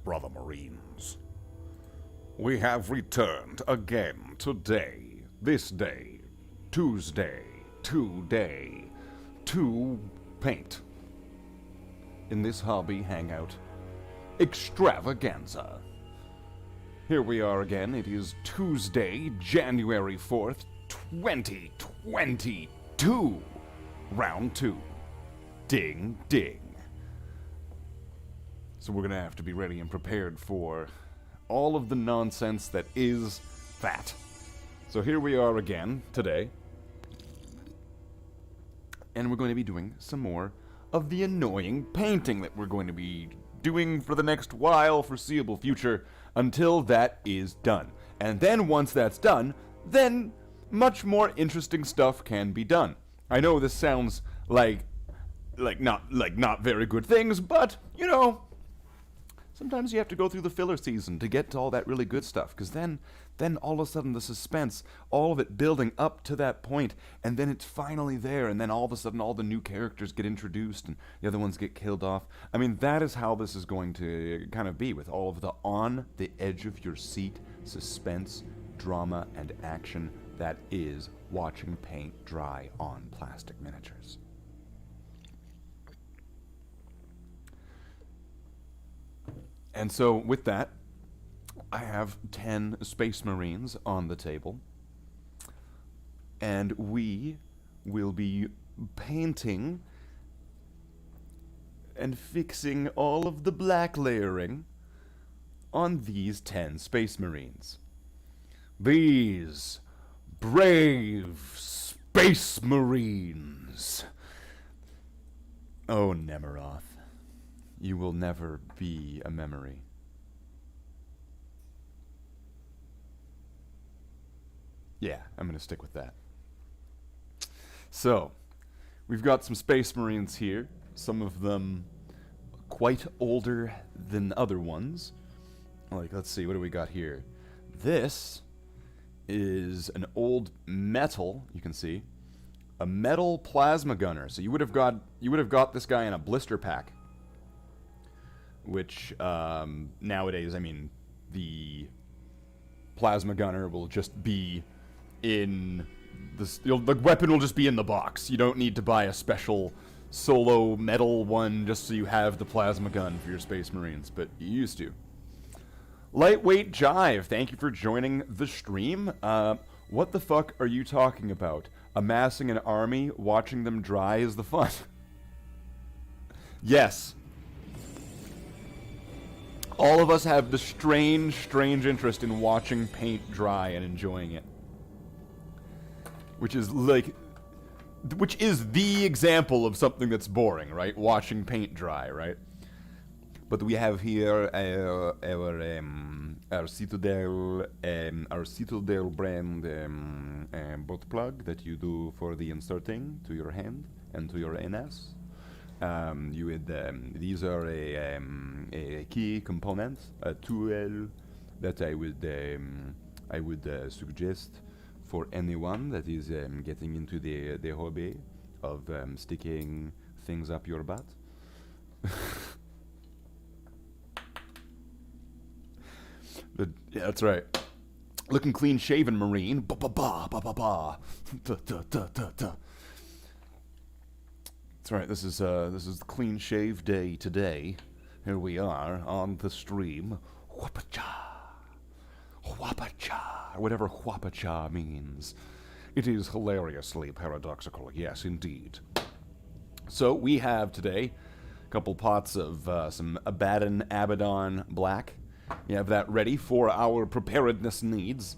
brother Marines. We have returned again today, this day, Tuesday, today, to paint. In this hobby hangout extravaganza. Here we are again. It is Tuesday, January 4th, 2022. Round 2. Ding, ding. So we're gonna have to be ready and prepared for all of the nonsense that is that. So here we are again today. And we're going to be doing some more of the annoying painting that we're going to be doing for the next while, foreseeable future, until that is done. And then once that's done, then much more interesting stuff can be done. I know this sounds like not very good things, but you know, sometimes you have to go through the filler season to get to all that really good stuff, because then all of a sudden the suspense, all of it building up to that point, and then it's finally there, and then all of a sudden all the new characters get introduced and the other ones get killed off. I mean, that is how this is going to kind of be, with all of the on the edge of your seat suspense, drama, and action that is watching paint dry on plastic miniatures. And so, with that, I have 10 Space Marines on the table, and we will be painting and fixing all of the black layering on these 10 Space Marines. These brave Space Marines! Oh, Nemeroth. You will never be a memory. Yeah, I'm going to stick with that. So, we've got some Space Marines here. Some of them quite older than other ones. Like, let's see, what do we got here? This is an old metal, you can see. A metal plasma gunner. So you would have got this guy in a blister pack. Which, nowadays, I mean, the plasma gunner will just be in the weapon will just be in the box. You don't need to buy a special solo metal one just so you have the plasma gun for your Space Marines, but you used to. Lightweight Jive, thank you for joining the stream. What the fuck are you talking about? Amassing an army, watching them dry is the fun. Yes. All of us have the strange interest in watching paint dry and enjoying it. Which is the example of something that's boring, right? Watching paint dry, right? But we have here our Citadel brand butt plug that you do for the inserting to your hand and to your NS. These are a key component, a tool that I would suggest for anyone that is getting into the hobby of sticking things up your butt. Yeah, that's right. Looking clean shaven, Marine. Ba ba ba ba ba ba. Da da da da da. That's right, this is the clean shave day today. Here we are on the stream. Whapacha. Whapacha. Whatever whapacha means. It is hilariously paradoxical, yes indeed. So we have today a couple pots of some Abaddon Black. We have that ready for our preparedness needs.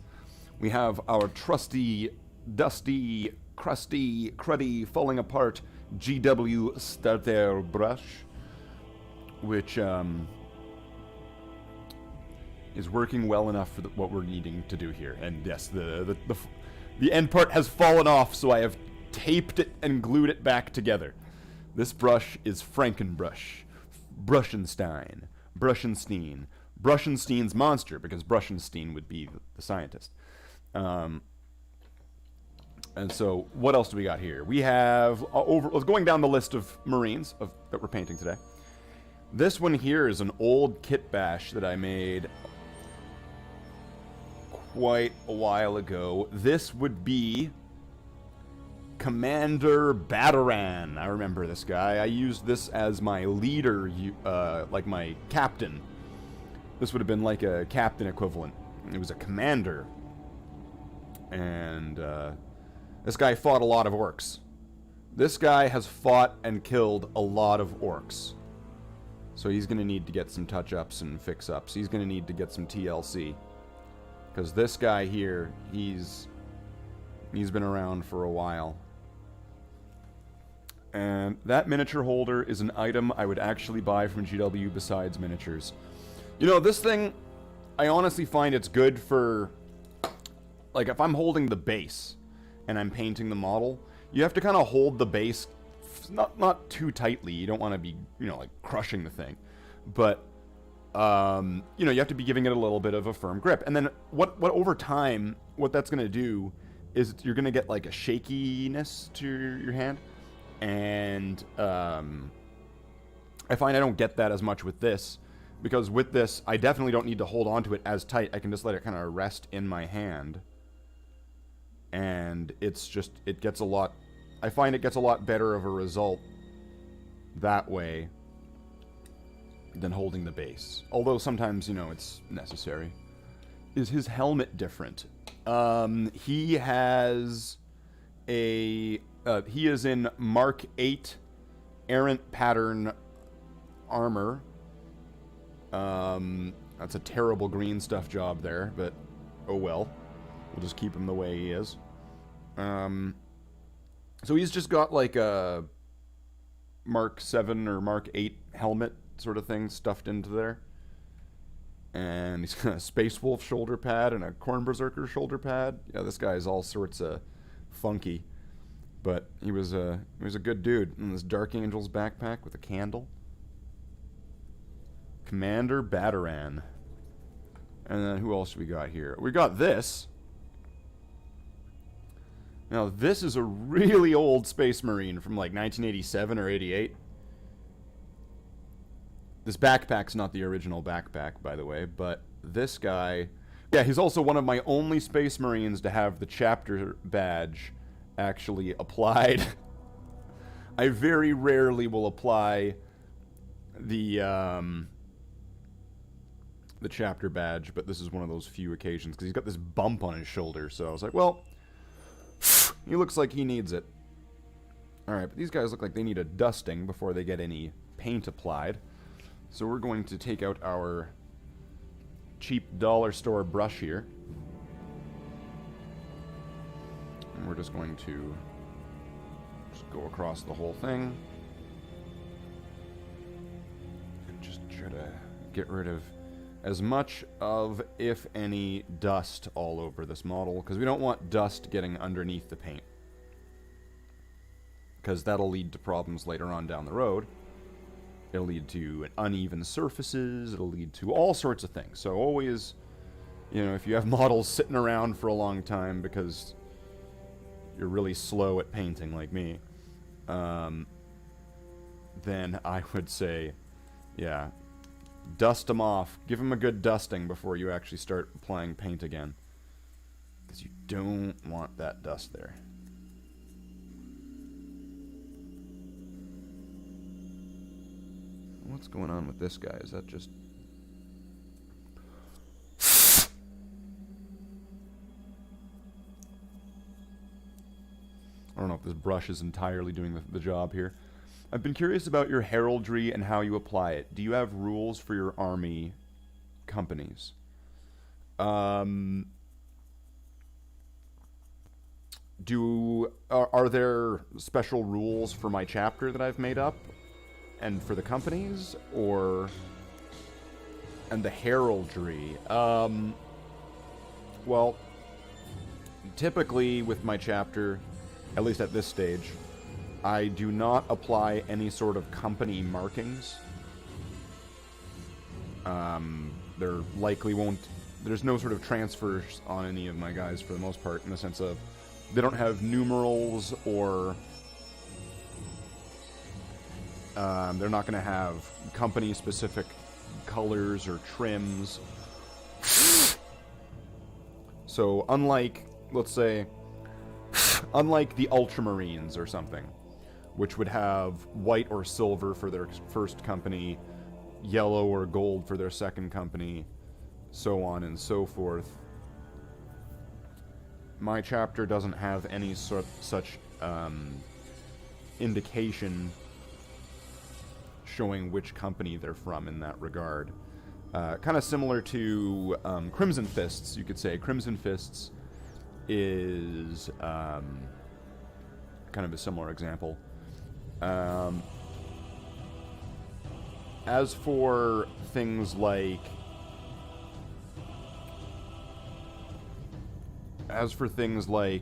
We have our trusty, dusty, crusty, cruddy, falling apart GW Starter brush, which is working well enough for what we're needing to do here. And yes, the end part has fallen off, so I have taped it and glued it back together. This brush is Frankenbrush, Brushenstein's monster, because Brushenstein would be the scientist. And so, what else do we got here? We have, going down the list of Marines that we're painting today. This one here is an old kit bash that I made quite a while ago. This would be Commander Bataran. I remember this guy. I used this as my leader, like my captain. This would have been like a captain equivalent. It was a commander. And this guy fought a lot of orcs. This guy has fought and killed a lot of orcs. So he's going to need to get some touch-ups and fix-ups. He's going to need to get some TLC. Because this guy here, he's been around for a while. And that miniature holder is an item I would actually buy from GW besides miniatures. You know, this thing, I honestly find it's good for, like, if I'm holding the base and I'm painting the model, you have to kind of hold the base not too tightly. You don't want to be, you know, like crushing the thing. But, you know, you have to be giving it a little bit of a firm grip. And then what over time, what that's going to do is you're going to get like a shakiness to your hand. And I find I don't get that as much with this. Because with this, I definitely don't need to hold on to it as tight. I can just let it kind of rest in my hand. And it's just, it gets a lot, I find it gets a lot better of a result that way than holding the base. Although sometimes, you know, it's necessary. Is his helmet different? He has a, he is in Mark 8 errant pattern armor. That's a terrible green stuff job there, but oh well. We'll just keep him the way he is. So he's just got like a Mark 7 or Mark 8 helmet sort of thing stuffed into there. And he's got a Space Wolf shoulder pad and a Corn Berserker shoulder pad. Yeah, this guy's all sorts of funky. But he was a good dude. And this Dark Angel's backpack with a candle. Commander Bataran. And then who else we got here? We got this. Now, this is a really old Space Marine from like 1987 or 88. This backpack's not the original backpack, by the way, but this guy... Yeah, he's also one of my only Space Marines to have the chapter badge actually applied. I very rarely will apply the chapter badge, but this is one of those few occasions, because he's got this bump on his shoulder, so I was like, well... He looks like he needs it. Alright, but these guys look like they need a dusting before they get any paint applied. So we're going to take out our cheap dollar store brush here. And we're just going to just go across the whole thing. And just try to get rid of as much of, if any, dust all over this model, because we don't want dust getting underneath the paint. Because that'll lead to problems later on down the road. It'll lead to uneven surfaces, it'll lead to all sorts of things. So always, you know, if you have models sitting around for a long time because you're really slow at painting like me, then I would say, yeah, dust them off. Give them a good dusting before you actually start applying paint again. Because you don't want that dust there. What's going on with this guy? Is that just... I don't know if this brush is entirely doing the job here. I've been curious about your heraldry and how you apply it. Do you have rules for your army companies? Are there special rules for my chapter that I've made up? And for the companies? Or... And the heraldry? Well, typically with my chapter, at least at this stage, I do not apply any sort of company markings. There likely won't... There's no sort of transfers on any of my guys for the most part, in the sense of they don't have numerals or They're not going to have company-specific colors or trims. So unlike, let's say, unlike the Ultramarines or something, which would have white or silver for their first company, yellow or gold for their second company, so on and so forth, my chapter doesn't have any such indication showing which company they're from in that regard. Kind of similar to Crimson Fists, you could say. Crimson Fists is kind of a similar example. As for things like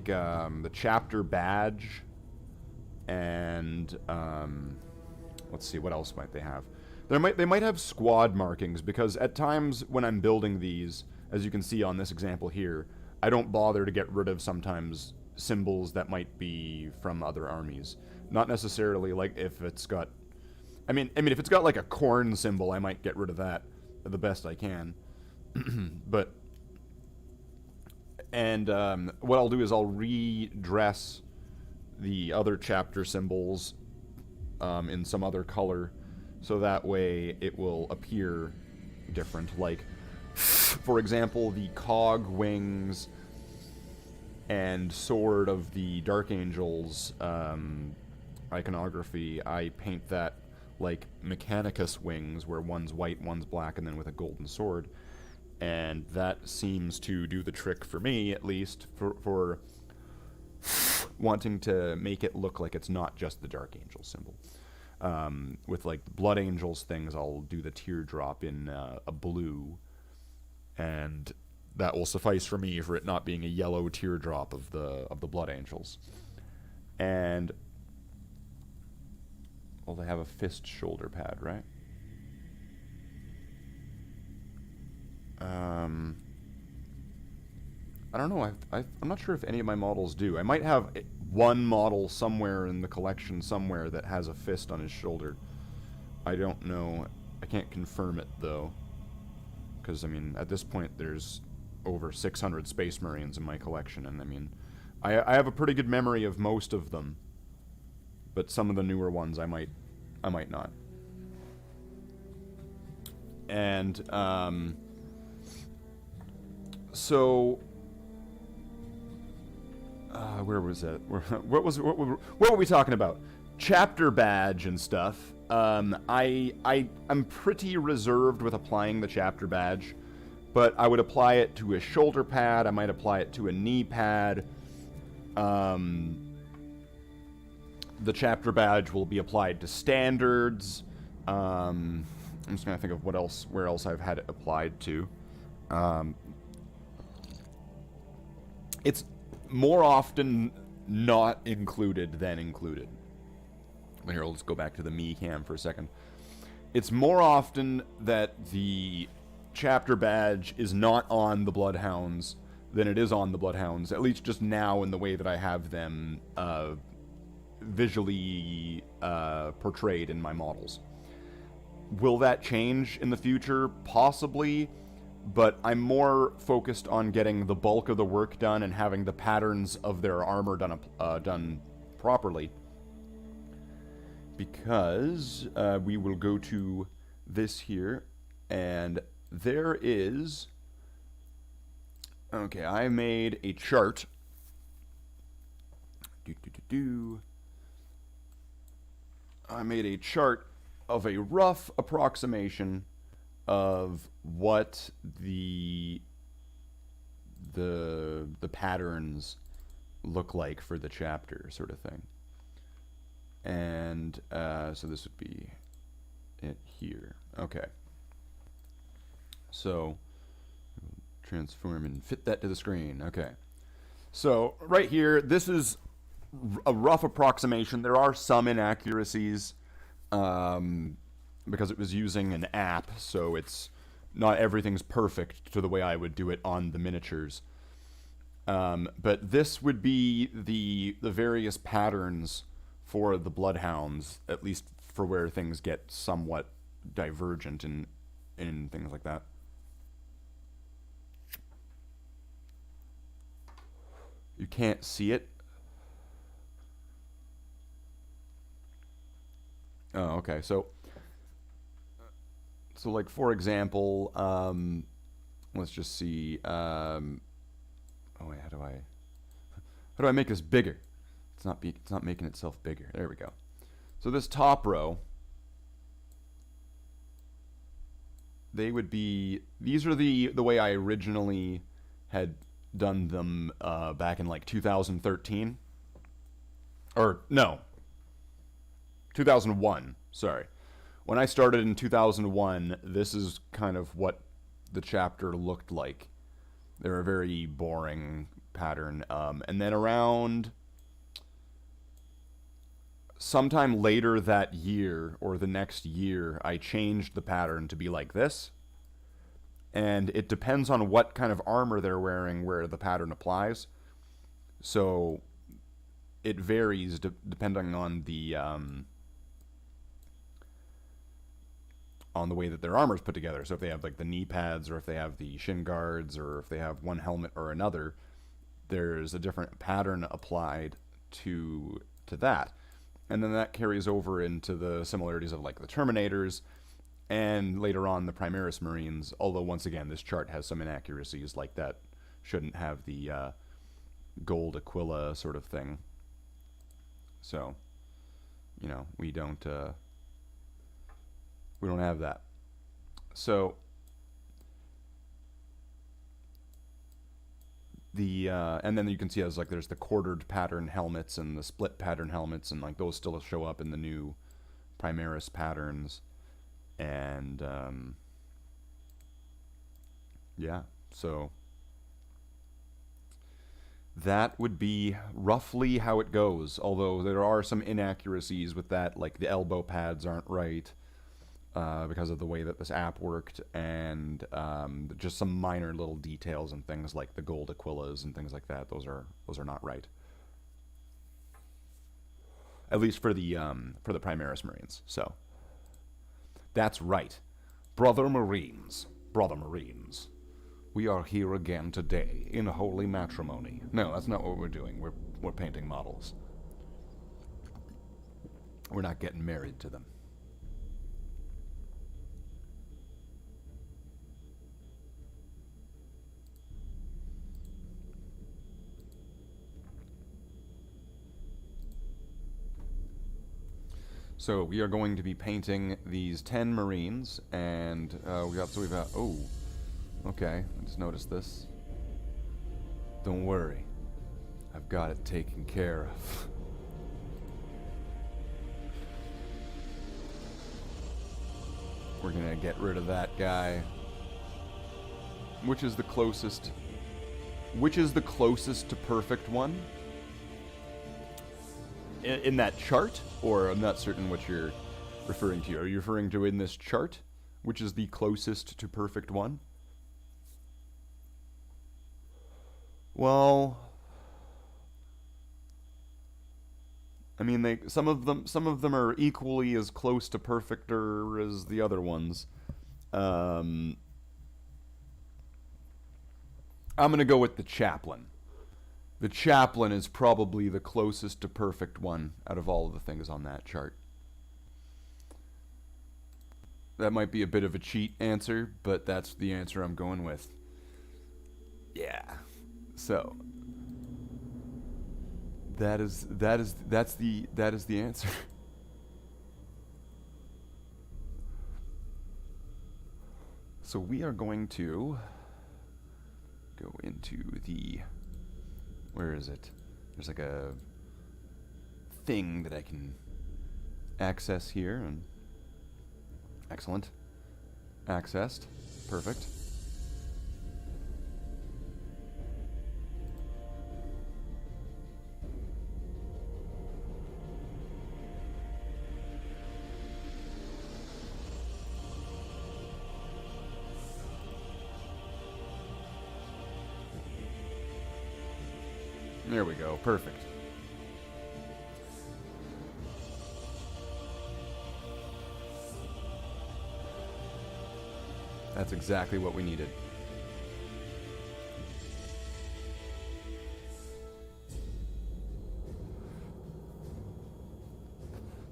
the chapter badge and let's see, what else might they have? They might have squad markings, because at times when I'm building these, as you can see on this example here, I don't bother to get rid of sometimes symbols that might be from other armies. Not necessarily like if it's got, I mean if it's got like a corn symbol, I might get rid of that the best I can. But what I'll do is I'll redress the other chapter symbols in some other color, so that way it will appear different. Like, for example, the cog, wings, and sword of the Dark Angels iconography, I paint that like Mechanicus wings, where one's white, one's black, and then with a golden sword. And that seems to do the trick for me, at least, for wanting to make it look like it's not just the Dark Angel symbol. With like the Blood Angels things, I'll do the teardrop in a blue, and that will suffice for me for it not being a yellow teardrop of the Blood Angels. And well, they have a fist shoulder pad, right? I don't know. I'm not sure if any of my models do. I might have one model somewhere in the collection somewhere that has a fist on his shoulder. I don't know. I can't confirm it, though. Because, I mean, at this point, there's over 600 Space Marines in my collection, and, I mean, I have a pretty good memory of most of them. But some of the newer ones, I might not. And, so... where was it? What were we talking about? Chapter badge and stuff. I'm pretty reserved with applying the chapter badge, but I would apply it to a shoulder pad. I might apply it to a knee pad. The chapter badge will be applied to standards. I'm just gonna think of where else I've had it applied to. It's more often not included than included. Here, let's go back to the me cam for a second. It's more often that the chapter badge is not on the Bloodhounds than it is on the Bloodhounds, at least just now in the way that I have them visually portrayed in my models. Will that change in the future? Possibly. But I'm more focused on getting the bulk of the work done and having the patterns of their armor done properly. Because we will go to this here, and there is... Okay, I made a chart. I made a chart of a rough approximation of what the patterns look like for the chapter, sort of thing. And so this would be it here. Okay. So transform and fit that to the screen. Okay. So right here, this is a rough approximation. There are some inaccuracies. Because it was using an app, so it's not everything's perfect to the way I would do it on the miniatures. But this would be the various patterns for the Bloodhounds, at least for where things get somewhat divergent in things like that. You can't see it. Oh, okay. So like for example, let's just see. Oh wait, how do I make this bigger? It's not making itself bigger. There we go. So this top row, these are the way I originally had done them back in like 2013. Or no, 2001, sorry. When I started in 2001, this is kind of what the chapter looked like. They're a very boring pattern. And then around sometime later that year, or the next year, I changed the pattern to be like this. And it depends on what kind of armor they're wearing where the pattern applies. So it varies depending on the way that their armor is put together. So if they have like the knee pads, or if they have the shin guards, or if they have one helmet or another, there's a different pattern applied to that. And then that carries over into the similarities of like the Terminators, and later on the Primaris Marines, although once again this chart has some inaccuracies, like that shouldn't have the gold Aquila sort of thing. So, you know, we don't have that. So and then you can see as like there's the quartered pattern helmets and the split pattern helmets, and like those still show up in the new Primaris patterns. And yeah, so that would be roughly how it goes, although there are some inaccuracies with that, like the elbow pads aren't right because of the way that this app worked, and just some minor little details and things like the gold Aquilas and things like that. Those are not right, at least for the Primaris Marines. So that's right, brother Marines, we are here again today in holy matrimony. No, that's not what we're doing. We're painting models. We're not getting married to them. So we are going to be painting these 10 Marines, and we've got, oh, okay, I just noticed this. Don't worry, I've got it taken care of. We're gonna get rid of that guy. Which is the closest to perfect one? In that chart? Or I'm not certain what you're referring to. Are you referring to in this chart? Which is the closest to perfect one? Well, I mean, some of them are equally as close to perfecter as the other ones. I'm gonna go with the Chaplain. The Chaplain is probably the closest to perfect one out of all of the things on that chart. That might be a bit of a cheat answer, but that's the answer I'm going with. Yeah. So that's the answer. So we are going to go into the, where is it? There's like a thing that I can access here, and excellent. Accessed. Perfect. There we go. Perfect. That's exactly what we needed.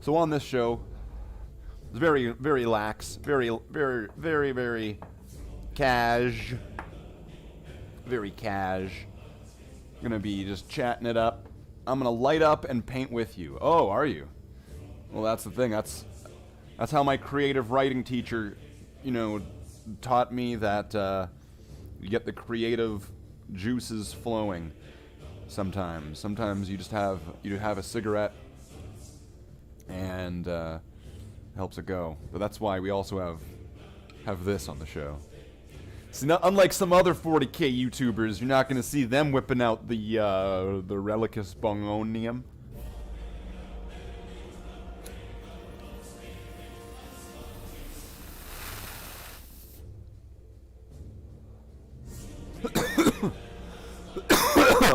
So on this show, it's very, very lax, very, very, very, very cash. Very cash. Gonna be just chatting it up. I'm gonna light up and paint with you. Oh, are you? Well, that's the thing. That's how my creative writing teacher, you know, taught me that you get the creative juices flowing. Sometimes you just have a cigarette and helps it go. But that's why we also have this on the show. See, unlike some other 40k YouTubers, you're not going to see them whipping out the Relicus Bongonium.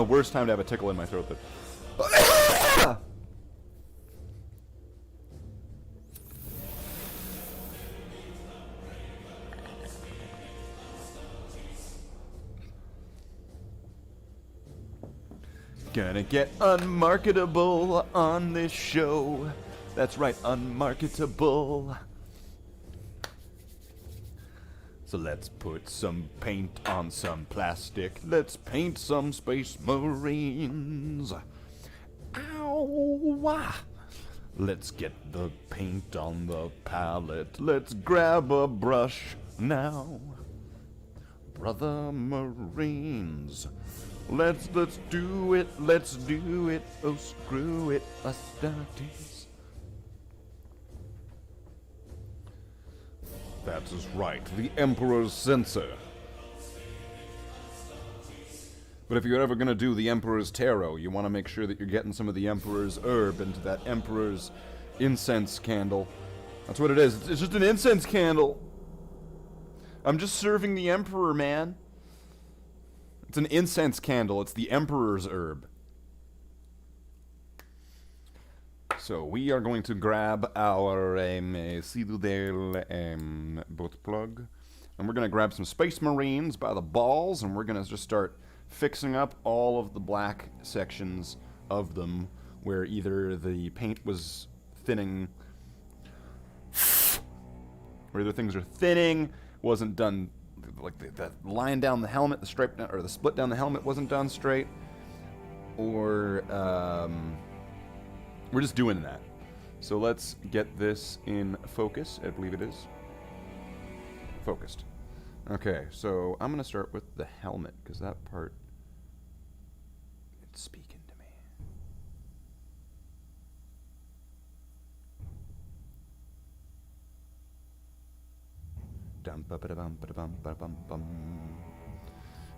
Worst time to have a tickle in my throat. Gonna get unmarketable on this show. That's right, unmarketable. So let's put some paint on some plastic. Let's paint some space marines. Ow! Let's get the paint on the palette. Let's grab a brush now. Brother Marines. Let's do it. Let's do it. Oh, screw it, Astartes. That is right, the Emperor's Censer. But if you're ever going to do the Emperor's Tarot, you want to make sure that you're getting some of the Emperor's herb into that Emperor's incense candle. That's what it is. It's just an incense candle. I'm just serving the Emperor, man. It's an incense candle. It's the Emperor's herb. So we are going to grab our Citadel boat plug, and we're going to grab some Space Marines by the balls, and we're going to just start fixing up all of the black sections of them where either the paint was thinning, or either things are thinning, wasn't done, like the line down the helmet, the stripe down, or the split down the helmet wasn't done straight, or we're just doing that. So let's get this in focus. I believe it is. Focused. Okay, so I'm going to start with the helmet, because that part, it's speaking to me.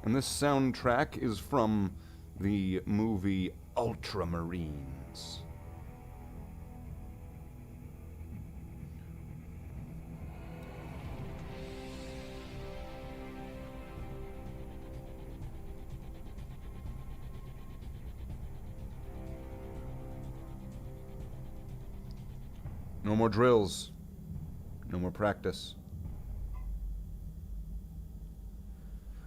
And this soundtrack is from the movie Ultramarines. No more drills. No more practice.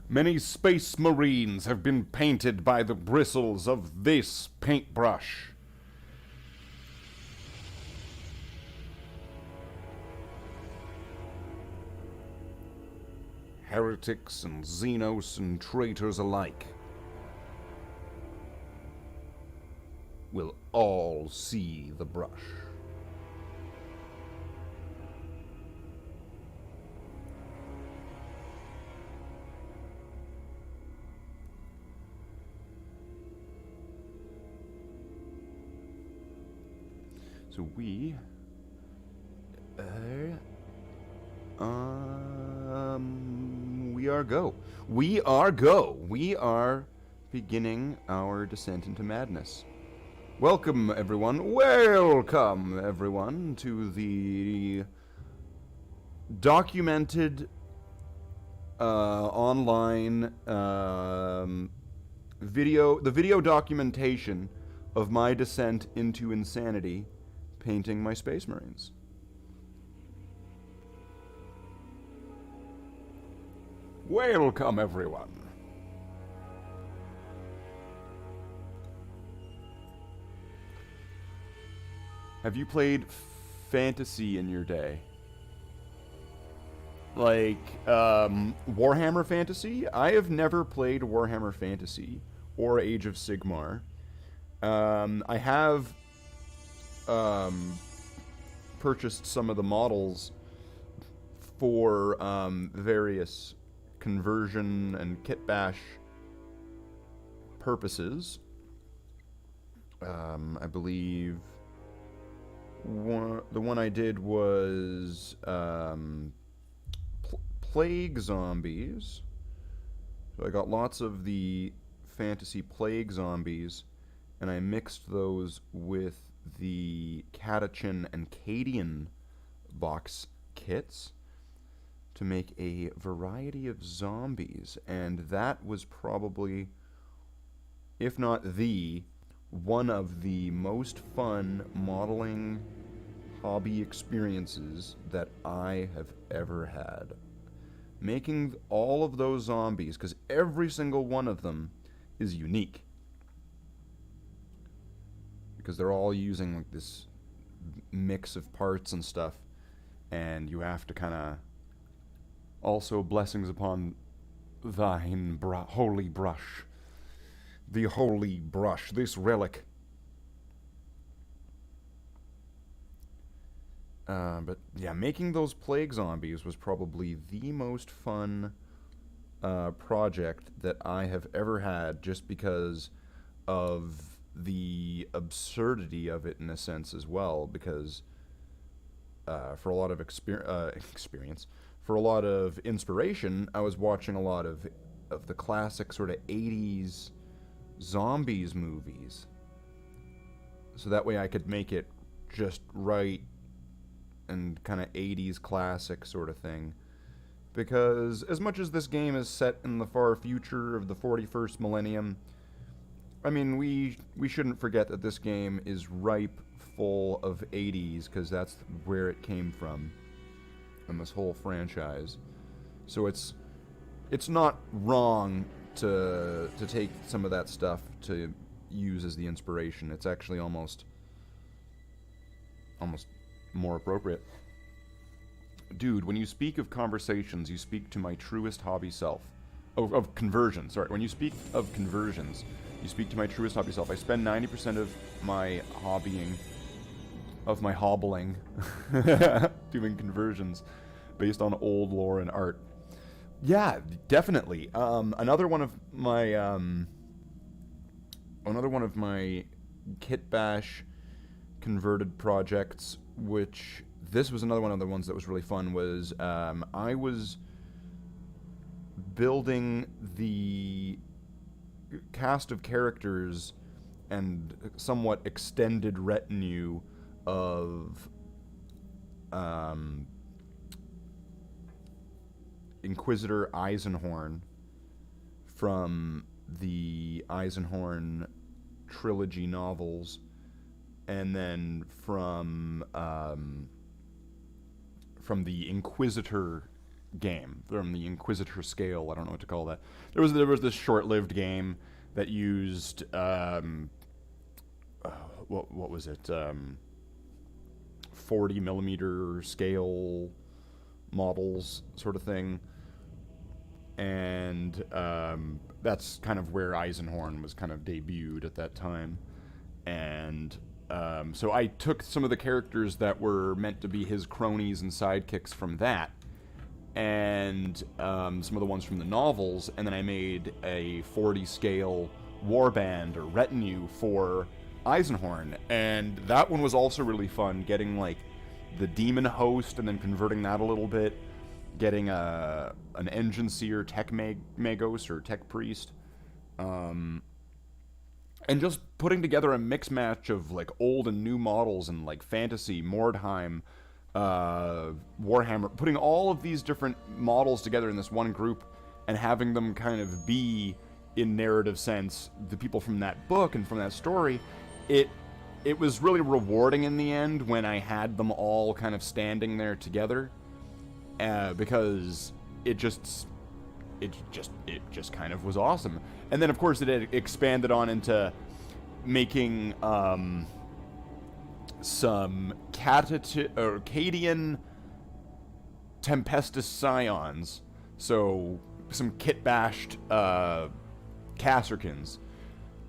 Many Space Marines have been painted by the bristles of this paintbrush. Heretics and Xenos and traitors alike will all see the brush. So we are go. We are go. We are beginning our descent into madness. Welcome, everyone. Welcome, everyone, to the documented online video documentation of my descent into insanity, painting my Space Marines. Welcome, everyone. Have you played fantasy in your day? Like, Warhammer Fantasy? I have never played Warhammer Fantasy or Age of Sigmar. I have, purchased some of the models for, various conversion and kit bash purposes. I believe the one I did was plague zombies. So I got lots of the fantasy plague zombies, and I mixed those with the Catachin and Cadian box kits to make a variety of zombies, and that was probably, if not the, one of the most fun modeling hobby experiences that I have ever had. Making all of those zombies, because every single one of them is unique. Because they're all using like this mix of parts and stuff, and you have to kind of also blessings upon thine holy brush. The holy brush, this relic. But yeah, making those plague zombies was probably the most fun project that I have ever had, just because of the absurdity of it in a sense as well, because for a lot of experience, for a lot of inspiration, I was watching a lot of the classic sort of 80s zombies movies, so that way I could make it just right and kind of 80s classic sort of thing. Because as much as this game is set in the far future of the 41st millennium, I mean, we shouldn't forget that this game is ripe full of 80s, because that's where it came from in this whole franchise. So it's not wrong to take some of that stuff to use as the inspiration. It's actually almost more appropriate. Dude, when you speak of conversations, you speak to my truest hobby self. Of conversions, sorry. When you speak of conversions, you speak to my truest hobby self. I spend 90% of my hobbling, doing conversions based on old lore and art. Yeah, definitely. Another one of my kit bash converted projects, which this was another one of the ones that was really fun, was I was building the cast of characters and somewhat extended retinue of Inquisitor Eisenhorn from the Eisenhorn trilogy novels, and then from the Inquisitor game, from the Inquisitor scale. I don't know what to call that. There was this short-lived game that used what was it? 40 millimeter scale models, sort of thing. And that's kind of where Eisenhorn was kind of debuted at that time. And so I took some of the characters that were meant to be his cronies and sidekicks from that, and some of the ones from the novels, and then I made a 40 scale warband or retinue for Eisenhorn. And that one was also really fun, getting like the demon host and then converting that a little bit, getting an engine seer tech magos or tech priest, and just putting together a mix match of like old and new models and like fantasy, Mordheim, Warhammer, putting all of these different models together in this one group and having them kind of be, in narrative sense, the people from that book and from that story. It was really rewarding in the end when I had them all kind of standing there together, because it just it just kind of was awesome. And then of course it had expanded on into making some Cadian Tempestus Scions, so some kit-bashed Kasrkins,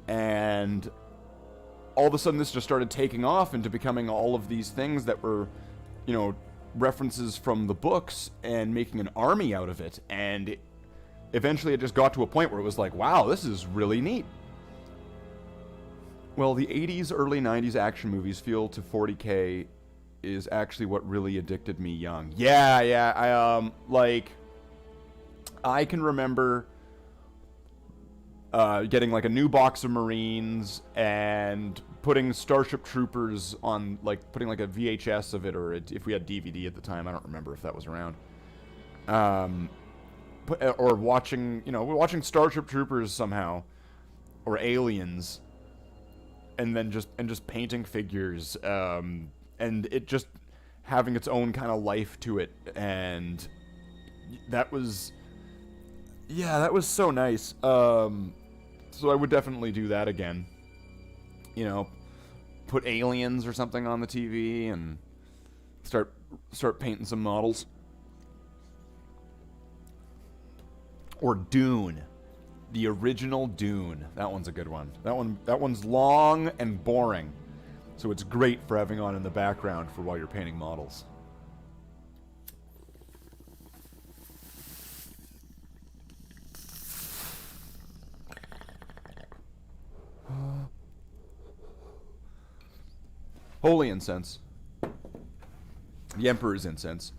and all of a sudden this just started taking off into becoming all of these things that were, you know, references from the books and making an army out of it, and eventually it just got to a point where it was like, wow, this is really neat. Well, the 80s, early 90s action movies feel to 40K is actually what really addicted me young. Yeah, I can remember getting like a new box of Marines and putting Starship Troopers on, like putting like a VHS of it, or if we had DVD at the time, I don't remember if that was around. Or watching Starship Troopers somehow, or Aliens, and then just painting figures, and it just having its own kind of life to it, and that was so nice. So I would definitely do that again. You know, put Aliens or something on the TV and start painting some models. Or Dune. The original Dune. That one's a good one. That one's long and boring. So it's great for having on in the background for while you're painting models. Holy incense. The Emperor's incense.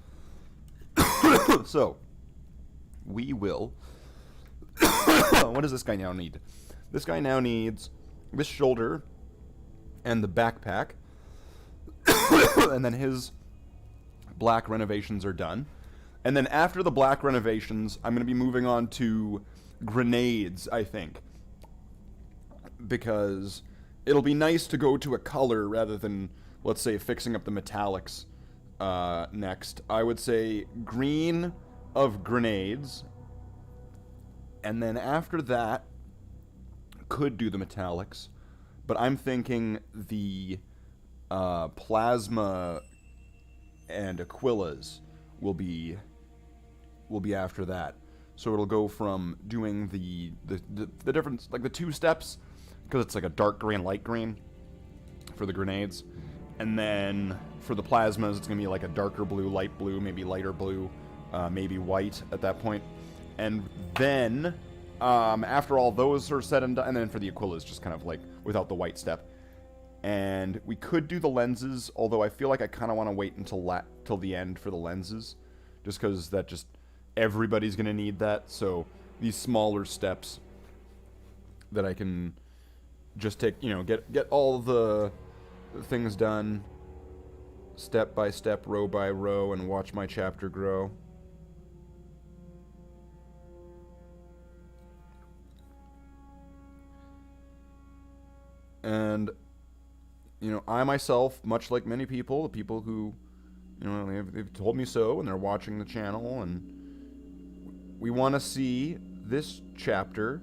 So, we will... What does this guy now need? This guy now needs this shoulder and the backpack. And then his black renovations are done. And then after the black renovations, I'm going to be moving on to grenades, I think. Because it'll be nice to go to a color rather than, let's say, fixing up the metallics next. I would say green of grenades. And then after that, could do the metallics. But I'm thinking the plasma and Aquilas will be after that. So it'll go from doing the difference, like the two steps, because it's like a dark green, light green for the grenades. And then for the plasmas, it's going to be like a darker blue, light blue, maybe lighter blue, maybe white at that point. And then, after all those are said and done, and then for the Aquilas, just kind of like without the white step. And we could do the lenses, although I feel like I kind of want to wait until till the end for the lenses, just because that just, everybody's going to need that. So these smaller steps that I can just take, get all the things done step by step, row by row, and watch my chapter grow. And, I myself, much like many people, the people who, they've told me so, and they're watching the channel, and we want to see this chapter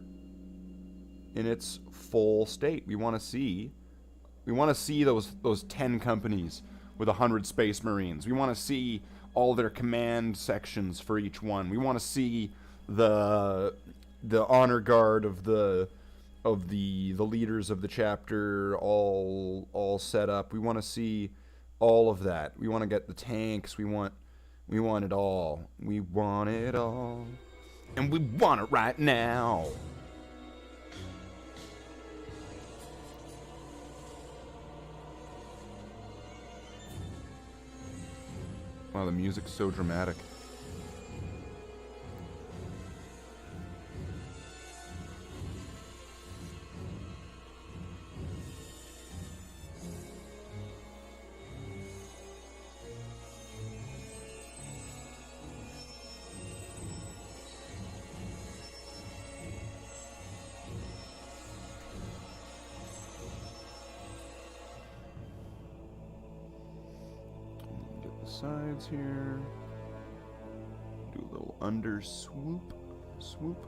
in its full state. We want to see those 10 companies with 100 Space Marines. We want to see all their command sections for each one. We want to see the honor guard of the leaders of the chapter all set up. We want to see all of that. We want to get the tanks. We want it all. We want it all. And we want it right now. Wow, the music's so dramatic. Sides here. Do a little under swoop. Swoop.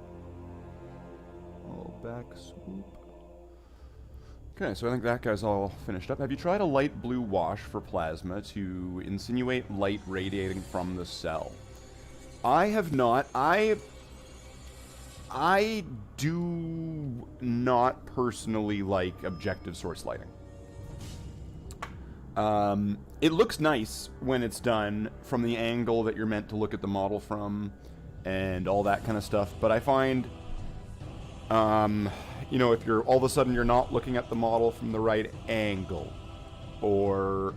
All back, swoop. Okay, so I think that guy's all finished up. Have you tried a light blue wash for plasma to insinuate light radiating from the cell? I have not. I do not personally like objective source lighting. It looks nice when it's done from the angle that you're meant to look at the model from and all that kind of stuff, but I find, you know, if you're all of a sudden you're not looking at the model from the right angle, or,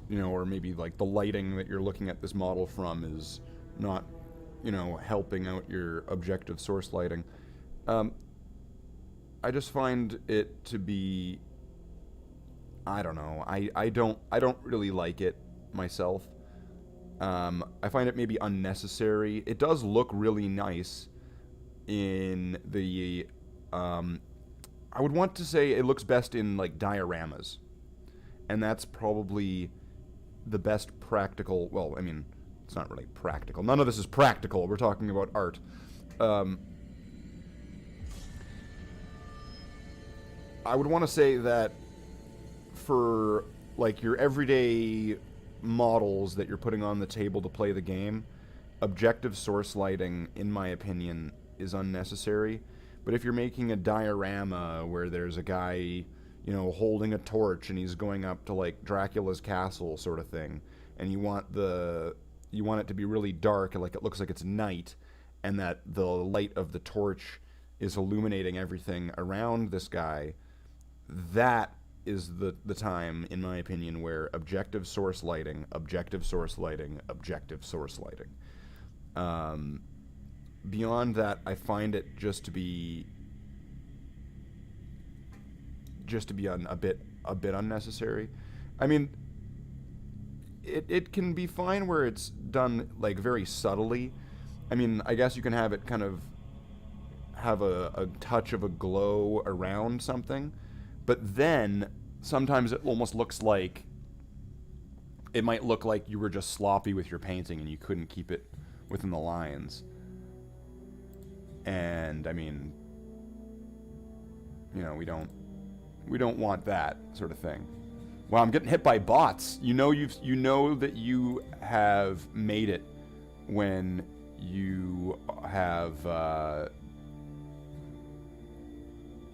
you know, or maybe like the lighting that you're looking at this model from is not, you know, helping out your objective source lighting. I just find it to be, I don't know, I don't really like it myself. I find it maybe unnecessary. It does look really nice in the, I would want to say it looks best in like dioramas. And that's probably the best practical, well, I mean, it's not really practical. None of this is practical. We're talking about art. I would want to say that for like your everyday models that you're putting on the table to play the game, objective source lighting, in my opinion, is unnecessary. But if you're making a diorama where there's a guy, you know, holding a torch and he's going up to like Dracula's castle sort of thing, and you want it to be really dark and like it looks like it's night, and that the light of the torch is illuminating everything around this guy, that is the time, in my opinion, where objective source lighting. Beyond that, I find it just to be a bit unnecessary. I mean, it can be fine where it's done like very subtly. I mean, I guess you can have it kind of have a touch of a glow around something. But then, sometimes it almost looks like, it might look like you were just sloppy with your painting and you couldn't keep it within the lines. And, I mean, you know, we don't want that sort of thing. Wow, I'm getting hit by bots. You know that you have made it when you have,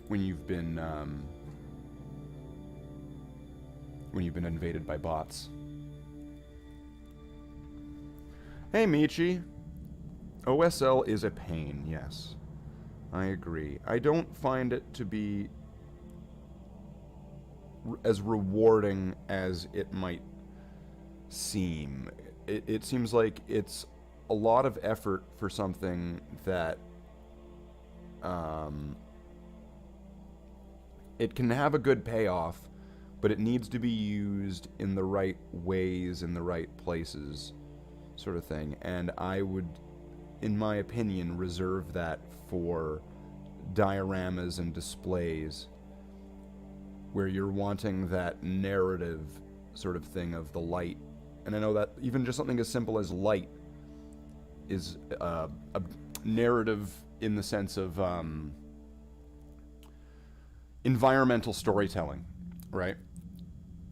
when you've been invaded by bots. Hey, Michi. OSL is a pain, yes. I agree. I don't find it to be as rewarding as it might seem. It seems like it's a lot of effort for something that it can have a good payoff, but it needs to be used in the right ways, in the right places, sort of thing. And I would, in my opinion, reserve that for dioramas and displays where you're wanting that narrative sort of thing of the light. And I know that even just something as simple as light is a narrative in the sense of environmental storytelling, right?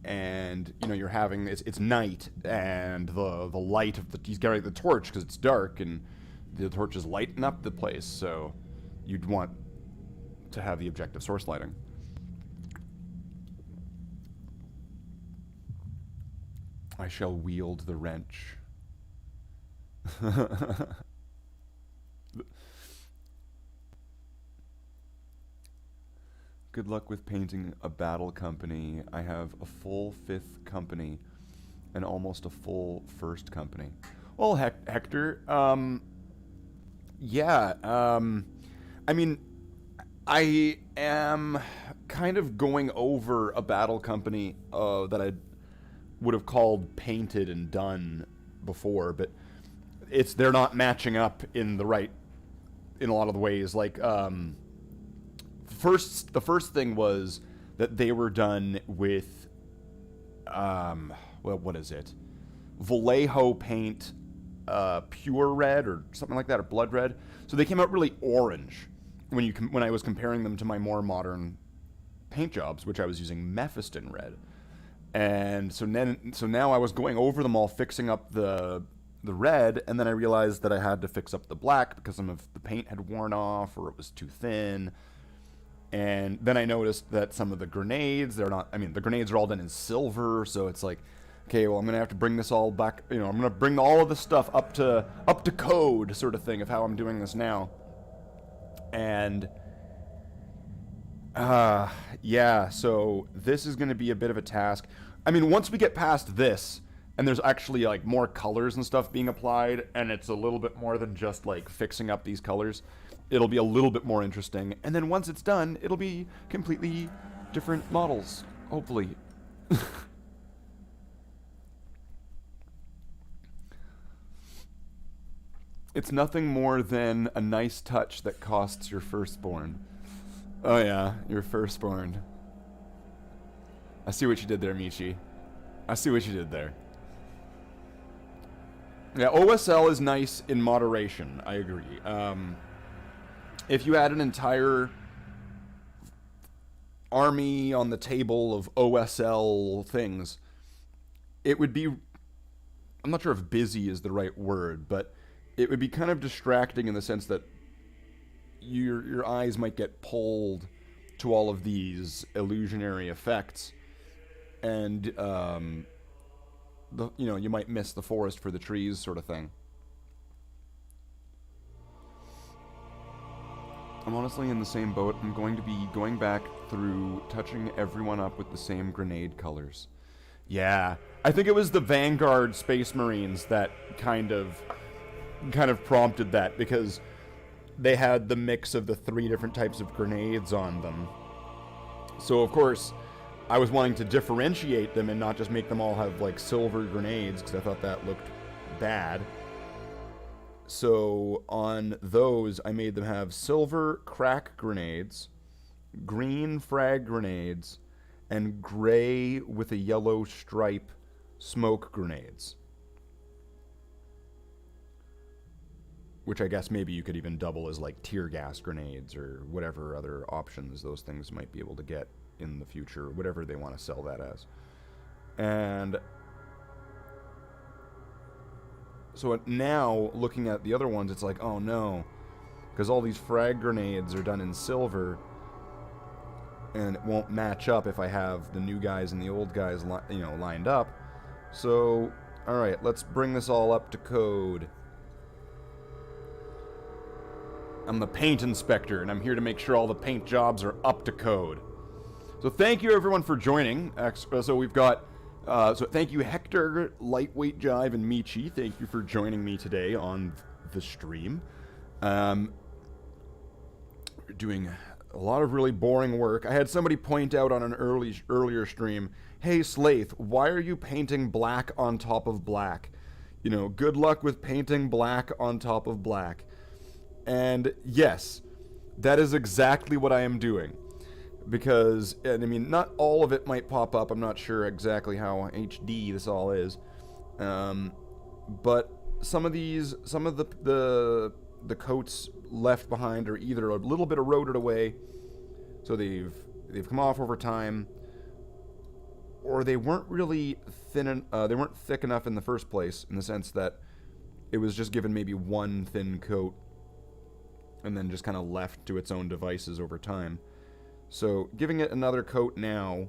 And, you know, you're having, it's night, and the light of he's carrying the torch because it's dark, and the torch is lighting up the place, so you'd want to have the objective source lighting. I shall wield the wrench. Good luck with painting a battle company. I have a full 5th company and almost a full 1st company. Well, Hector, yeah, I mean, I am kind of going over a battle company that I would have called painted and done before, but they're not matching up in a lot of the ways. Like, the first thing was that they were done with, well, what is it? Vallejo paint, pure red or something like that, or blood red. So they came out really orange when I was comparing them to my more modern paint jobs, which I was using Mephiston red. And so now I was going over them all, fixing up the red, and then I realized that I had to fix up the black because some of the paint had worn off or it was too thin. And then I noticed that some of the grenades, the grenades are all done in silver, so it's like, okay, well, I'm going to have to bring this all back, I'm going to bring all of this stuff up to code sort of thing of how I'm doing this now. And yeah, so this is going to be a bit of a task. I mean, once we get past this, and there's actually, like, more colors and stuff being applied, and it's a little bit more than just, like, fixing up these colors, it'll be a little bit more interesting. And then once it's done, it'll be completely different models, hopefully. It's nothing more than a nice touch that costs your firstborn. Oh yeah, your firstborn. I see what you did there, Michi. I see what you did there. Yeah, OSL is nice in moderation, I agree. If you had an entire army on the table of OSL things, it would be... I'm not sure if busy is the right word, but it would be kind of distracting in the sense that your eyes might get pulled to all of these illusionary effects, and you might miss the forest for the trees, sort of thing. I'm honestly in the same boat. I'm going to be going back through touching everyone up with the same grenade colors. Yeah, I think it was the Vanguard Space Marines that kind of prompted that, because they had the mix of the 3 different types of grenades on them. So of course, I was wanting to differentiate them and not just make them all have like silver grenades, because I thought that looked bad. So on those, I made them have silver crack grenades, green frag grenades, and gray with a yellow stripe smoke grenades. Which I guess maybe you could even double as like tear gas grenades or whatever other options those things might be able to get in the future, whatever they want to sell that as. And so now, looking at the other ones, it's like, oh no, because all these frag grenades are done in silver, and it won't match up if I have the new guys and the old guys lined up. So, alright, let's bring this all up to code. I'm the paint inspector, and I'm here to make sure all the paint jobs are up to code. So thank you everyone for joining. So we've got, thank you Hector, Lightweight Jive, and Michi. Thank you for joining me today on the stream. We're doing a lot of really boring work. I had somebody point out on an earlier stream, hey Slathe, why are you painting black on top of black? Good luck with painting black on top of black. And yes, that is exactly what I am doing. Because, and I mean, not all of it might pop up. I'm not sure exactly how HD this all is. But some of the coats left behind are either a little bit eroded away, so they've come off over time, or they weren't really they weren't thick enough in the first place, in the sense that it was just given maybe one thin coat and then just kind of left to its own devices over time. So giving it another coat now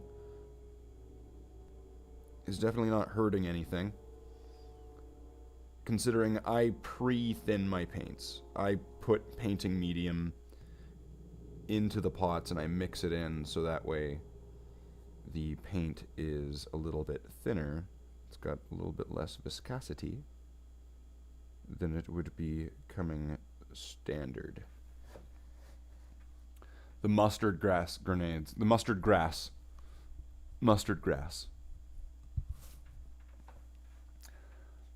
is definitely not hurting anything, considering I pre-thin my paints. I put painting medium into the pots and I mix it in so that way the paint is a little bit thinner. It's got a little bit less viscosity than it would be coming standard. The mustard grass grenades. The mustard grass. Mustard grass.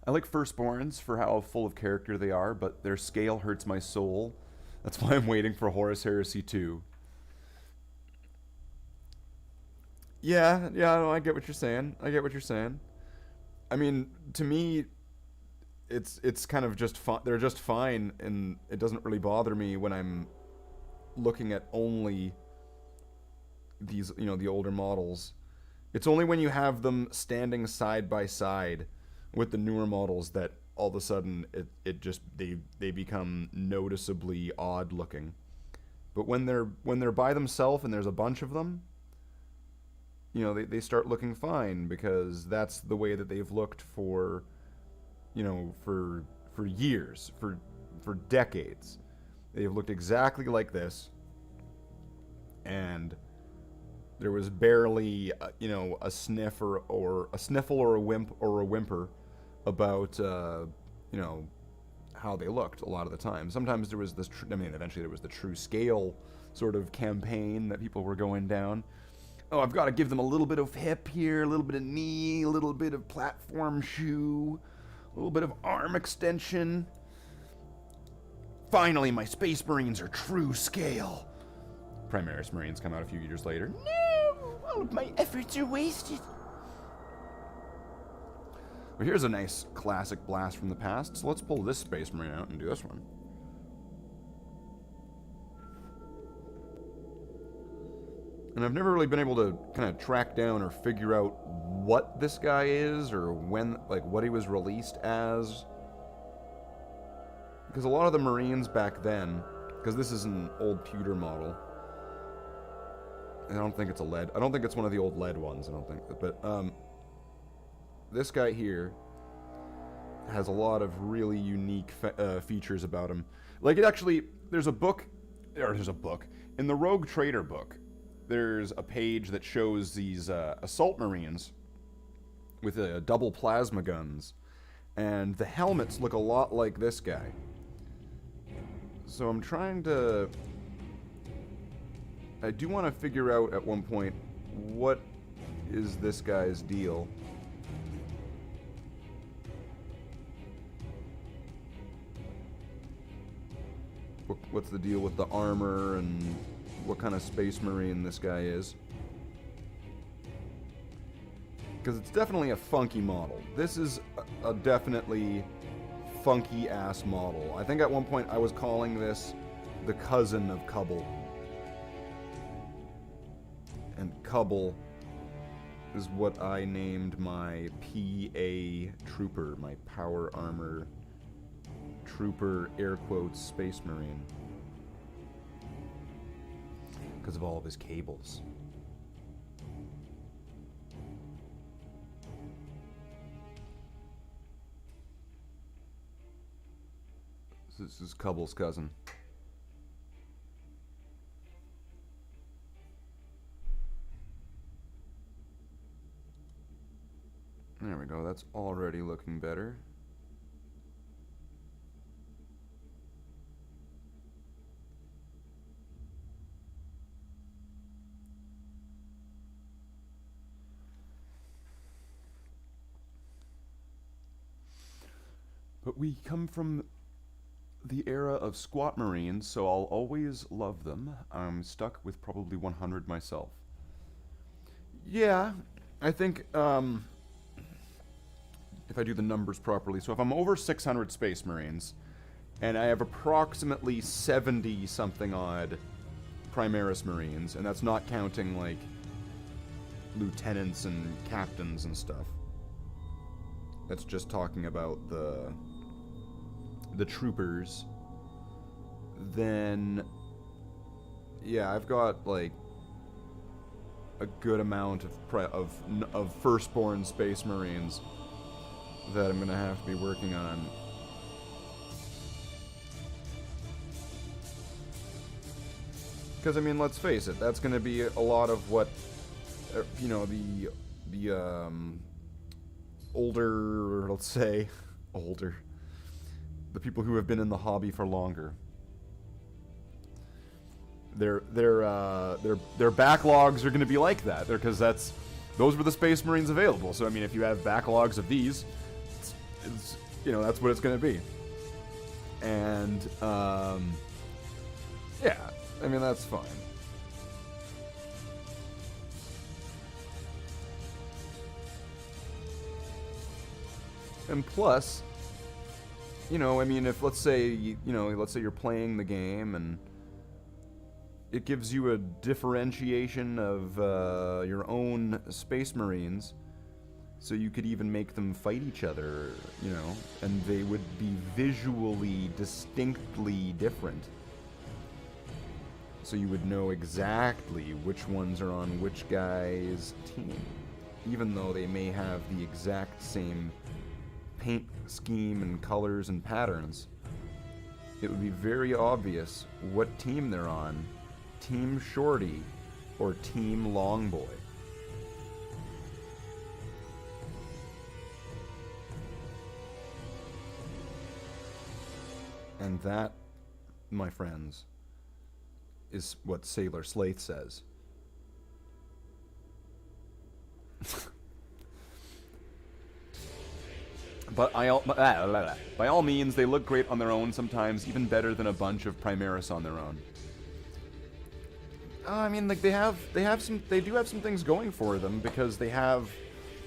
I like firstborns for how full of character they are, but their scale hurts my soul. That's why I'm waiting for Horus Heresy 2. Yeah, no, I get what you're saying. I mean, to me, it's kind of just they're just fine, and it doesn't really bother me when I'm looking at only these, the older models. It's only when you have them standing side by side with the newer models that all of a sudden it just they become noticeably odd looking. But when they're by themselves and there's a bunch of them, they start looking fine, because that's the way that they've looked for for years, for decades. They've looked exactly like this, and there was barely a sniff or a sniffle or a whimper about how they looked a lot of the time. Sometimes there was this eventually there was the true scale sort of campaign that people were going down. Oh, I've got to give them a little bit of hip here, a little bit of knee, a little bit of platform shoe, a little bit of arm extension. Finally, my Space Marines are true scale. Primaris Marines come out a few years later. No! All of my efforts are wasted. Well, here's a nice classic blast from the past, so let's pull this Space Marine out and do this one. And I've never really been able to kind of track down or figure out what this guy is, or when, what he was released as. Because a lot of the Marines back then, because this is an old pewter model, and I don't think it's a lead. I don't think it's one of the old lead ones, I don't think. But, this guy here has a lot of really unique features about him. There's a book. In the Rogue Trader book, there's a page that shows these assault marines with double plasma guns, and the helmets look a lot like this guy. So I'm trying to... I do want to figure out at one point what is this guy's deal. What's the deal with the armor, and what kind of Space Marine this guy is. Because it's definitely a funky model. This is a definitely funky-ass model. I think at one point I was calling this the cousin of Cubble. And Cubble is what I named my PA Trooper, my Power Armor Trooper, air quotes, Space Marine. Because of all of his cables. This is Cubble's cousin. There we go, that's already looking better. But we come from the era of squat Marines, so I'll always love them. I'm stuck with probably 100 myself. Yeah, I think if I do the numbers properly, so if I'm over 600 Space Marines, and I have approximately 70 something odd Primaris Marines, and that's not counting like lieutenants and captains and stuff. That's just talking about the troopers. Then yeah, I've got like a good amount of firstborn Space Marines that I'm gonna have to be working on. Because I mean, let's face it, that's gonna be a lot of what the older, let's say, older, the people who have been in the hobby for longer. Their backlogs are going to be like that, because those were the Space Marines available. So I mean, if you have backlogs of these, it's that's what it's going to be. And yeah, I mean, that's fine. And plus, you know, I mean, if let's say let's say you're playing the game and it gives you a differentiation of your own Space Marines, so you could even make them fight each other, you know, and they would be visually distinctly different. So you would know exactly which ones are on which guy's team, even though they may have the exact same paint scheme and colors and patterns. It would be very obvious what team they're on, Team Shorty or Team Longboy. And that, my friends, is what Sailor Slathe says. But by all means, they look great on their own, sometimes even better than a bunch of Primaris on their own. I mean, like, they do have some things going for them, because they have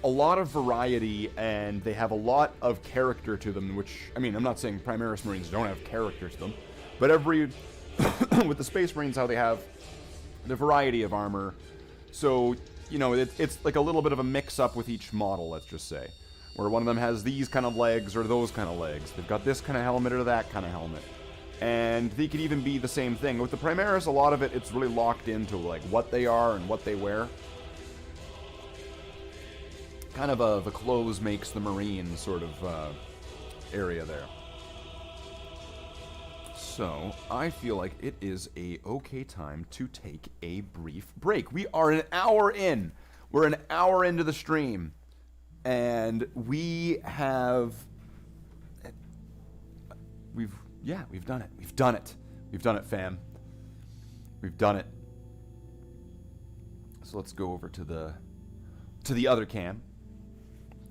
a lot of variety and they have a lot of character to them, which, I mean, I'm not saying Primaris Marines don't have character to them, but with the Space Marines, how they have the variety of armor, so, you know, it's like a little bit of a mix-up with each model, let's just say, where one of them has these kind of legs or those kind of legs. They've got this kind of helmet or that kind of helmet. And they could even be the same thing. With the Primaris, a lot of it's really locked into, like, what they are and what they wear. Kind of the clothes makes the Marine sort of area there. So, I feel like it is a okay time to take a brief break. We are an hour in. We're an hour into the stream. And we've done it. We've done it. We've done it, fam. We've done it. So let's go over to the other cam.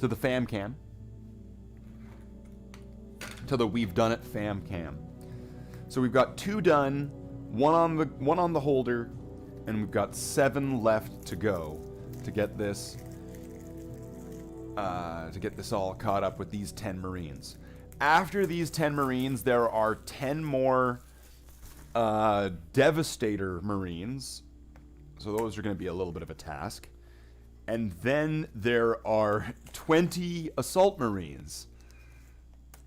To the fam cam. To the We've Done It fam cam. So we've got 2 done, one on the holder, and we've got 7 left to go to get this all caught up with these 10 Marines. After these 10 Marines, there are 10 more Devastator Marines. So those are going to be a little bit of a task. And then there are 20 Assault Marines.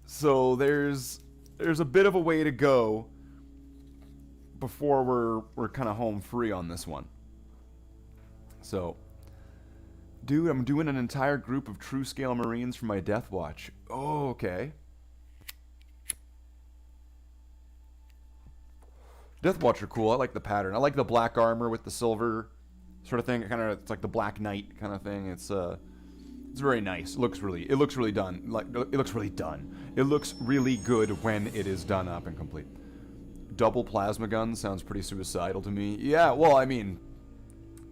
So there's a bit of a way to go before we're kind of home free on this one. So, dude, I'm doing an entire group of true scale Marines for my Death Watch. Oh, okay. Death Watch are cool. I like the pattern. I like the black armor with the silver sort of thing. It's like the Black Knight kind of thing. It's very nice. It looks really done. It looks really done. It looks really good when it is done up and complete. Double plasma gun sounds pretty suicidal to me. Yeah, well, I mean,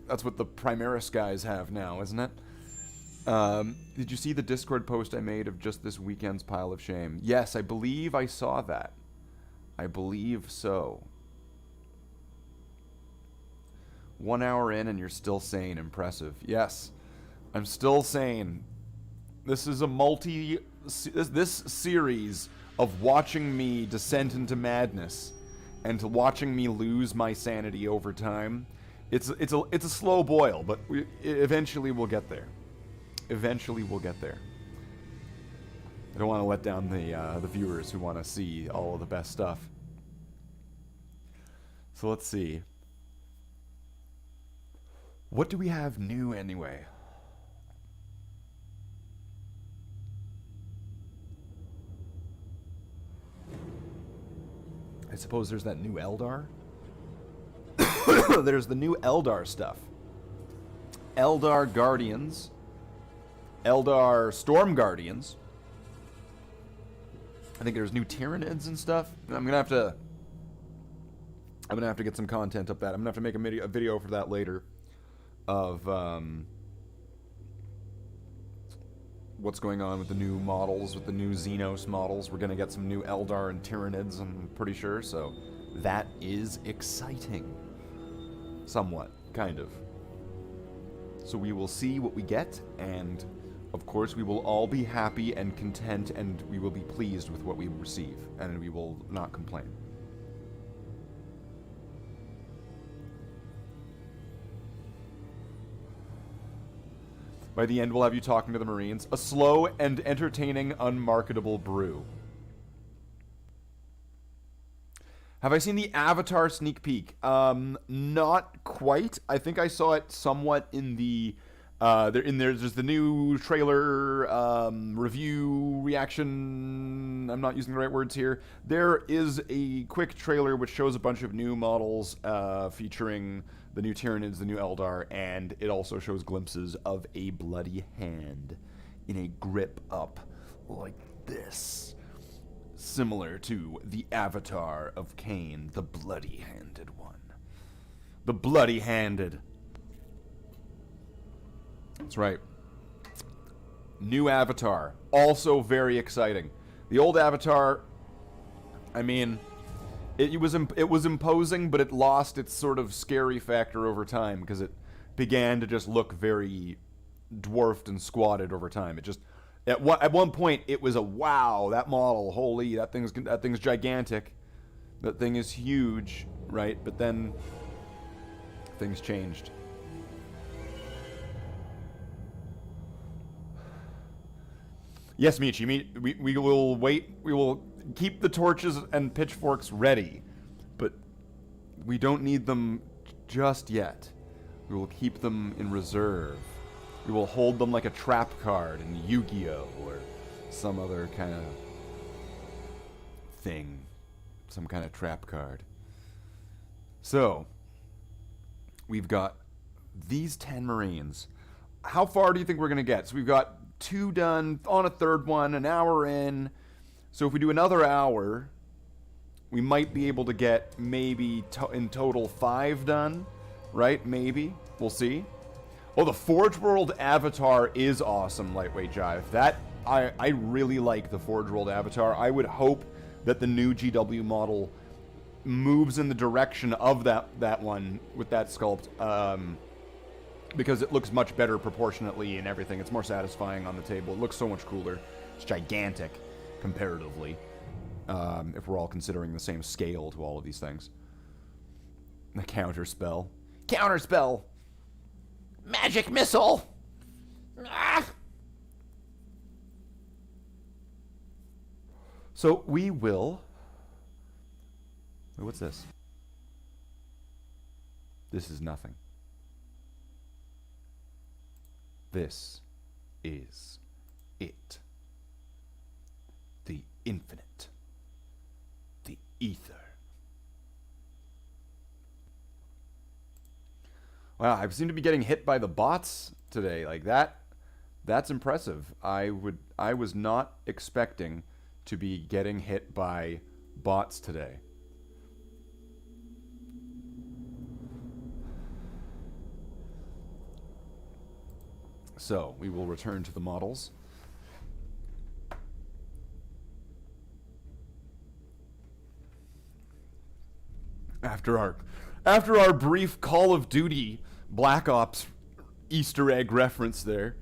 that's what the Primaris guys have now, isn't it? Did you see the Discord post I made of just this weekend's pile of shame? Yes, I believe I saw that. I believe so. 1 hour in and you're still sane. Impressive. Yes, I'm still sane. This is this series of watching me descend into madness and to watching me lose my sanity over time. It's a slow boil, but eventually we'll get there. Eventually we'll get there. I don't want to let down the viewers who want to see all of the best stuff. So let's see. What do we have new anyway? I suppose there's that new Eldar. There's the new Eldar stuff. Eldar Guardians. Eldar Storm Guardians. I think there's new Tyranids and stuff. I'm gonna have to get some content up that. I'm gonna have to make a video for that later. Of what's going on with the new models, with the new Xenos models. We're going to get some new Eldar and Tyranids, I'm pretty sure, so that is exciting. Somewhat, kind of. So we will see what we get, and of course, we will all be happy and content, and we will be pleased with what we receive, and we will not complain. By the end, we'll have you talking to the Marines. A slow and entertaining, unmarketable brew. Have I seen the Avatar sneak peek? Not quite. I think I saw it somewhat in the... there's the new trailer review reaction. I'm not using the right words here. There is a quick trailer which shows a bunch of new models featuring the new Tyranids, the new Eldar, and it also shows glimpses of a bloody hand in a grip up like this. Similar to the avatar of Cain, the bloody-handed one. The bloody-handed. That's right. New avatar. Also very exciting. The old avatar, I mean, it was imposing, but it lost its sort of scary factor over time because it began to just look very dwarfed and squatted over time. It just... At one point, it was a wow, that model, holy, that thing's gigantic. That thing is huge, right? But then things changed. Yes, Michi, we will wait. We will keep the torches and pitchforks ready, but we don't need them just yet. We will keep them in reserve. We will hold them like a trap card in Yu-Gi-Oh! Or some other kind of thing. Some kind of trap card. So, we've got these 10 Marines. How far do you think we're going to get? So we've got 2 done, on a third one, an hour in. So if we do another hour, we might be able to get maybe in total 5 done, right? Maybe. We'll see. Oh, the Forge World Avatar is awesome, Lightweight Jive. That, I really like the Forge World Avatar. I would hope that the new GW model moves in the direction of that one with that sculpt, because it looks much better proportionately and everything. It's more satisfying on the table. It looks so much cooler. It's gigantic, comparatively, if we're all considering the same scale to all of these things. The counterspell. Counterspell! Magic missile! Ah! So we will... Wait, what's this? This is nothing. This is it. The infinite. The ether. Wow, I seem to be getting hit by the bots today. Like that's impressive. I was not expecting to be getting hit by bots today. So, we will return to the models. After our brief Call of Duty Black Ops Easter egg reference there,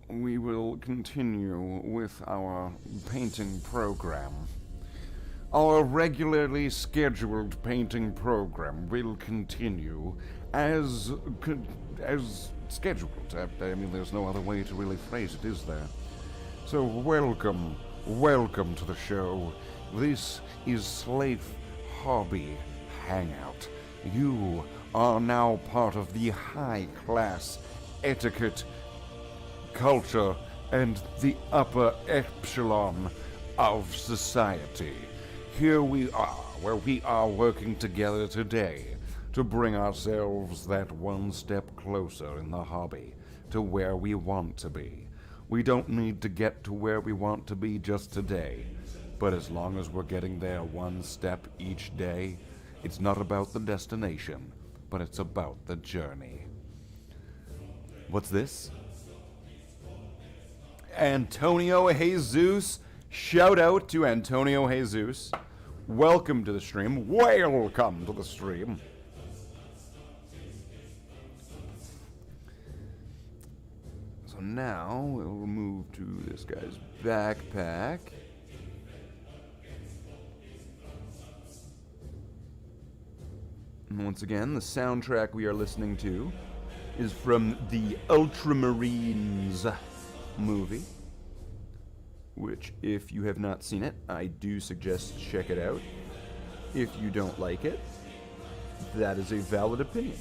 we will continue with our painting program. Our regularly scheduled painting program will continue as scheduled. I mean, there's no other way to really phrase it, is there? So welcome to the show. This is Slathe Hobby Hangout. You are now part of the high-class etiquette, culture, and the upper echelon of society. Here we are, where we are working together today to bring ourselves that one step closer in the hobby to where we want to be. We don't need to get to where we want to be just today, but as long as we're getting there one step each day, it's not about the destination, but it's about the journey. What's this? Antonio Jesus. Shout out to Antonio Jesus. Welcome to the stream. Welcome to the stream. So now we'll move to this guy's backpack. And once again, the soundtrack we are listening to is from the Ultramarines movie, which, if you have not seen it, I do suggest check it out. If you don't like it, that is a valid opinion.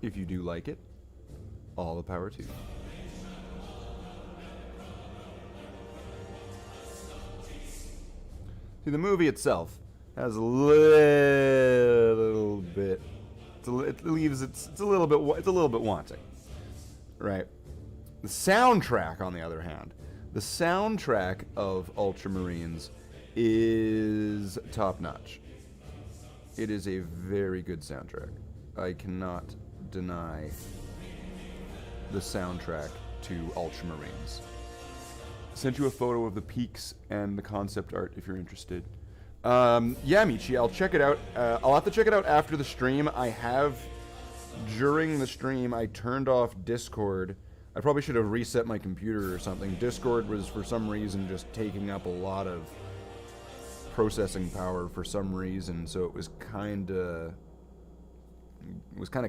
If you do like it, all the power to you. See, the movie itself has a little bit. It's a little bit wanting, right? The soundtrack, on the other hand, the soundtrack of Ultramarines is top notch. It is a very good soundtrack. I cannot deny the soundtrack to Ultramarines. I sent you a photo of the peaks and the concept art if you're interested. Yeah, Michi, I'll check it out. I'll have to check it out after the stream. During the stream, I turned off Discord. I probably should have reset my computer or something. Discord was, for some reason, just taking up a lot of processing power for some reason, so it was kind of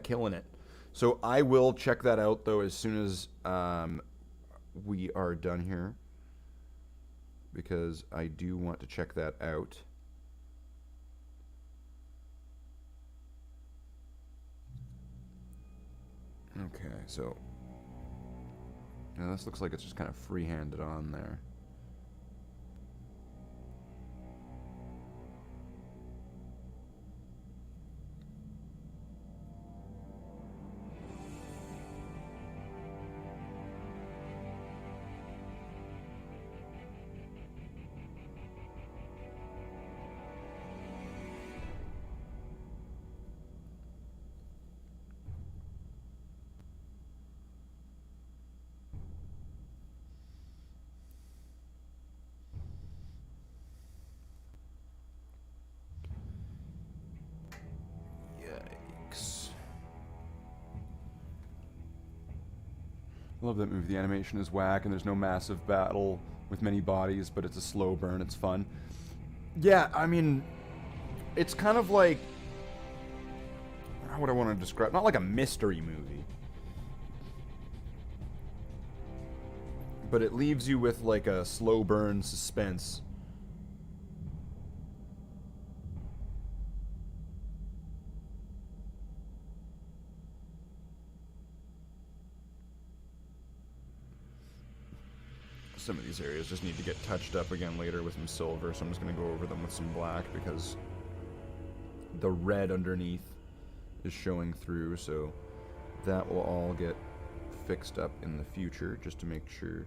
killing it. So I will check that out, though, as soon as we are done here, because I do want to check that out. Okay, so now this looks like it's just kind of free-handed on there. I love that movie. The animation is whack, and there's no massive battle with many bodies, but it's a slow burn. It's fun. Yeah, I mean, it's kind of like, how would I want to describe? Not like a mystery movie, but it leaves you with like a slow burn suspense. Some of these areas just need to get touched up again later with some silver, so I'm just going to go over them with some black because the red underneath is showing through, so that will all get fixed up in the future just to make sure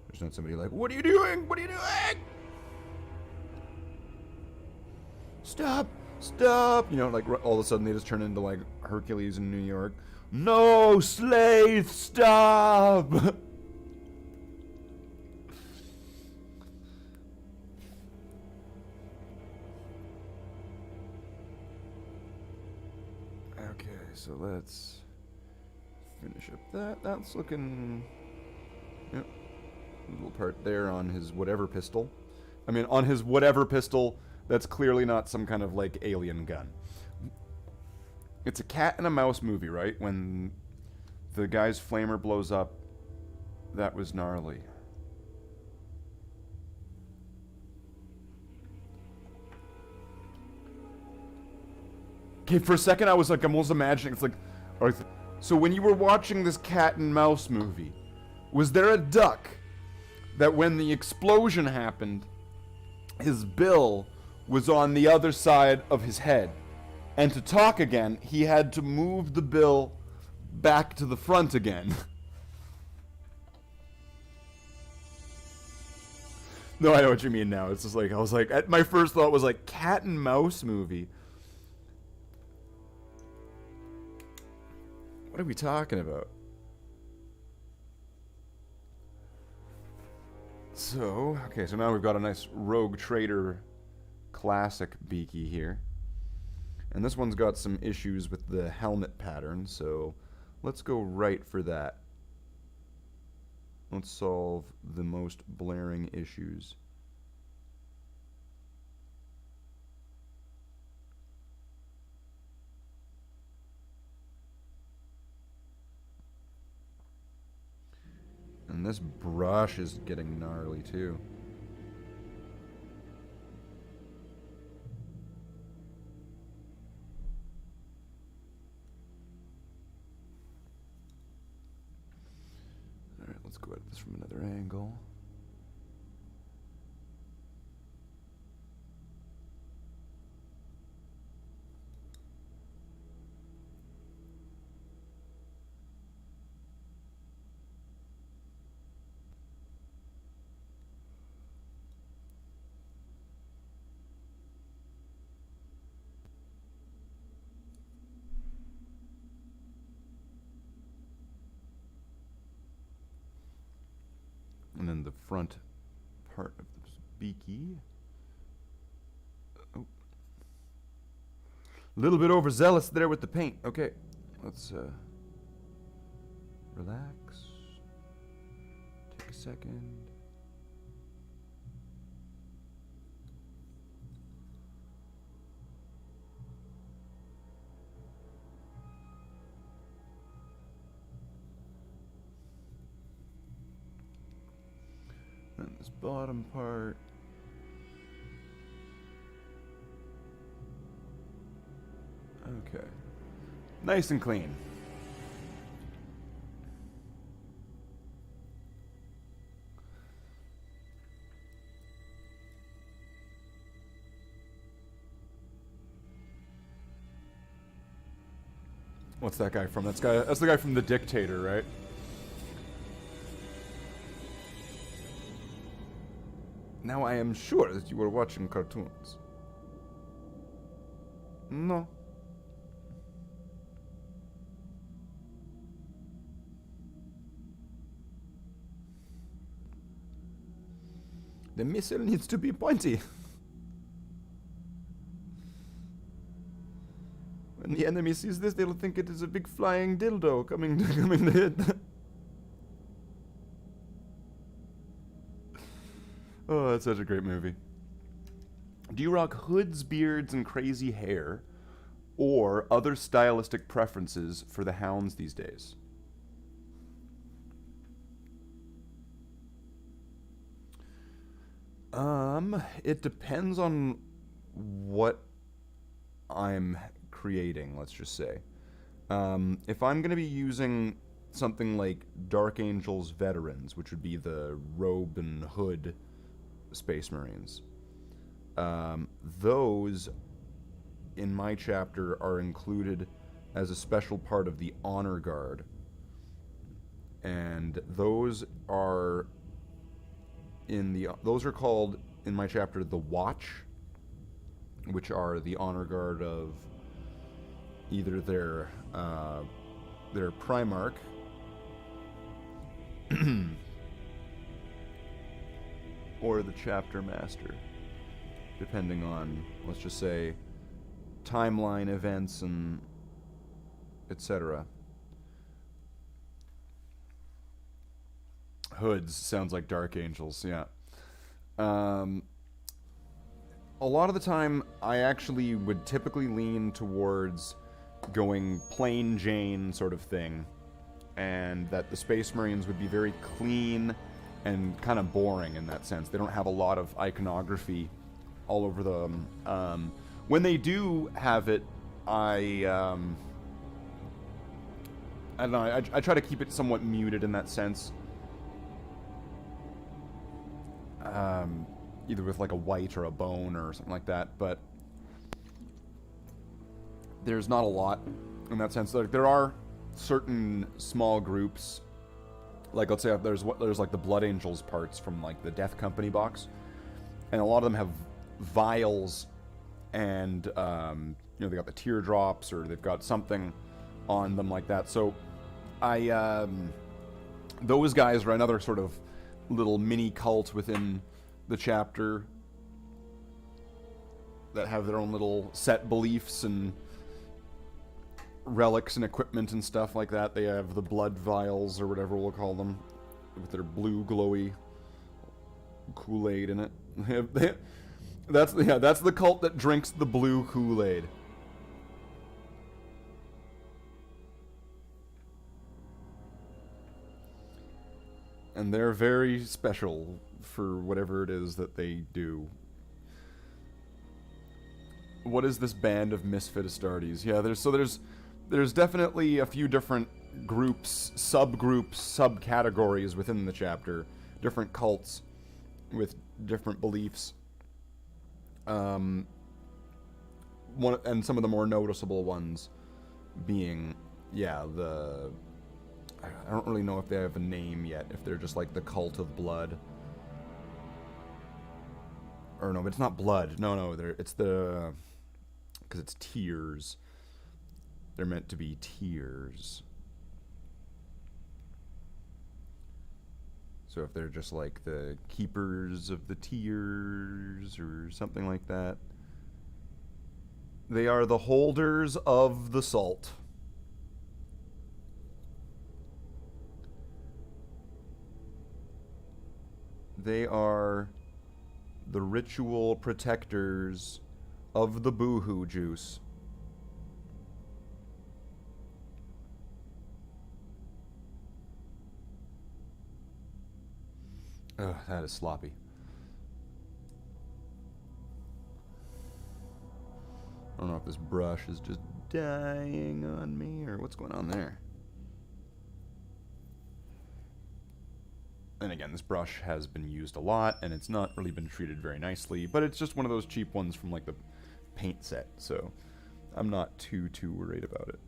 there's not somebody like, what are you doing? What are you doing? Stop! Stop! You know, like all of a sudden they just turn into like Hercules in New York. No, Slathe, stop! So let's finish up that. That's looking... Yep. A little part there on his whatever pistol. I mean, on his whatever pistol, that's clearly not some kind of, like, alien gun. It's a cat and a mouse movie, right? When the guy's flamer blows up, that was gnarly. Okay, for a second I was like, I'm almost imagining, it's like, so when you were watching this cat and mouse movie, was there a duck that when the explosion happened, his bill was on the other side of his head? And to talk again, he had to move the bill back to the front again. No, I know what you mean now. It's just like, I was like, my first thought was like, cat and mouse movie. What are we talking about? So, okay, so now we've got a nice Rogue Trader classic beaky here. And this one's got some issues with the helmet pattern, so let's go right for that. Let's solve the most blaring issues. And this brush is getting gnarly too. Alright, let's go at this from another angle. And then the front part of the beaky. Oh. A little bit overzealous there with the paint. Okay, let's relax. Take a second. And this bottom part. Okay. Nice and clean. What's that guy from? That's the guy from The Dictator, right? Now I am sure that you were watching cartoons. No. The missile needs to be pointy. When the enemy sees this, they'll think it is a big flying dildo coming to hit. Oh, that's such a great movie. Do you rock hoods, beards, and crazy hair, or other stylistic preferences for the hounds these days? It depends on what I'm creating, let's just say. If I'm going to be using something like Dark Angels Veterans, which would be the robe and hood Space Marines, those in my chapter are included as a special part of the Honor Guard, and those are called in my chapter the Watch, which are the Honor Guard of either their Primarch or the Chapter Master, depending on, let's just say, timeline events and etc. Hoods sounds like Dark Angels, yeah. A lot of the time, I actually would typically lean towards going plain Jane sort of thing, and that the Space Marines would be very clean and kind of boring in that sense. They don't have a lot of iconography all over them. When they do have it, I don't know, I try to keep it somewhat muted in that sense. Either with like a white or a bone or something like that, but there's not a lot in that sense. There are certain small groups, like let's say there's like the Blood Angels parts from like the Death Company box, and a lot of them have vials, and they got the teardrops or they've got something on them like that. So those guys are another sort of little mini cult within the chapter that have their own little set beliefs and relics and equipment and stuff like that. They have the blood vials, or whatever we'll call them, with their blue glowy Kool-Aid in it. That's the cult that drinks the blue Kool-Aid. And they're very special for whatever it is that they do. What is this band of Misfit Astartes? Yeah, there's definitely a few different groups, subgroups, subcategories within the chapter. Different cults with different beliefs. And some of the more noticeable ones being, yeah, I don't really know if they have a name yet, if they're just like the Cult of Blood. Or no, but it's not blood. No, it's the... because it's tears. They're meant to be tears. So if they're just like the keepers of the tears or something like that, they are the holders of the salt. They are the ritual protectors of the boohoo juice. Ugh, that is sloppy. I don't know if this brush is just dying on me or what's going on there. And again, this brush has been used a lot, and it's not really been treated very nicely, but it's just one of those cheap ones from like the paint set, so I'm not too worried about it.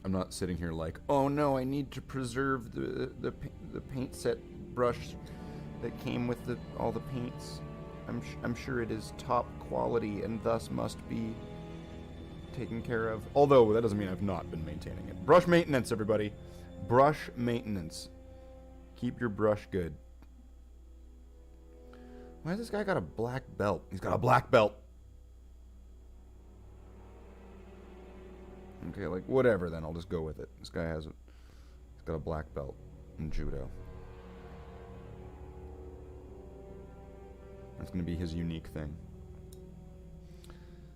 I'm not sitting here like, oh no, I need to preserve the paint set brush that came with all the paints. I'm sure it is top quality and thus must be taken care of. Although that doesn't mean I've not been maintaining it. Brush maintenance, everybody. Brush maintenance. Keep your brush good. Why has this guy got a black belt? He's got a black belt. Okay, like, whatever then. I'll just go with it. This guy he's got a black belt in judo. That's going to be his unique thing.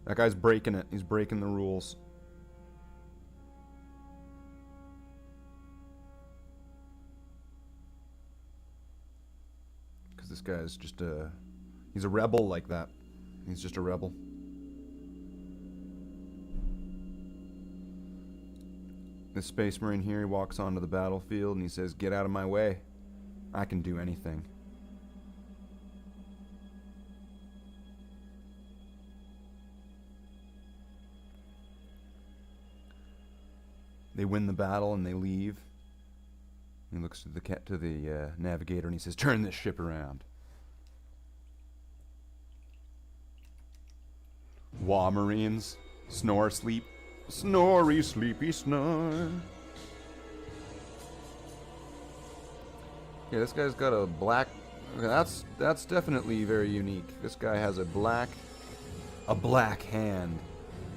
That guy's breaking it. He's breaking the rules. Because this guy's just he's a rebel like that. He's just a rebel. This Space Marine here, he walks onto the battlefield and he says, "Get out of my way. I can do anything." They win the battle and they leave. He looks to the navigator and he says, "Turn this ship around." Wah Marines, snore, sleep. Snory, sleepy, snore. Yeah, this guy's got a black... That's definitely very unique. This guy has a black hand.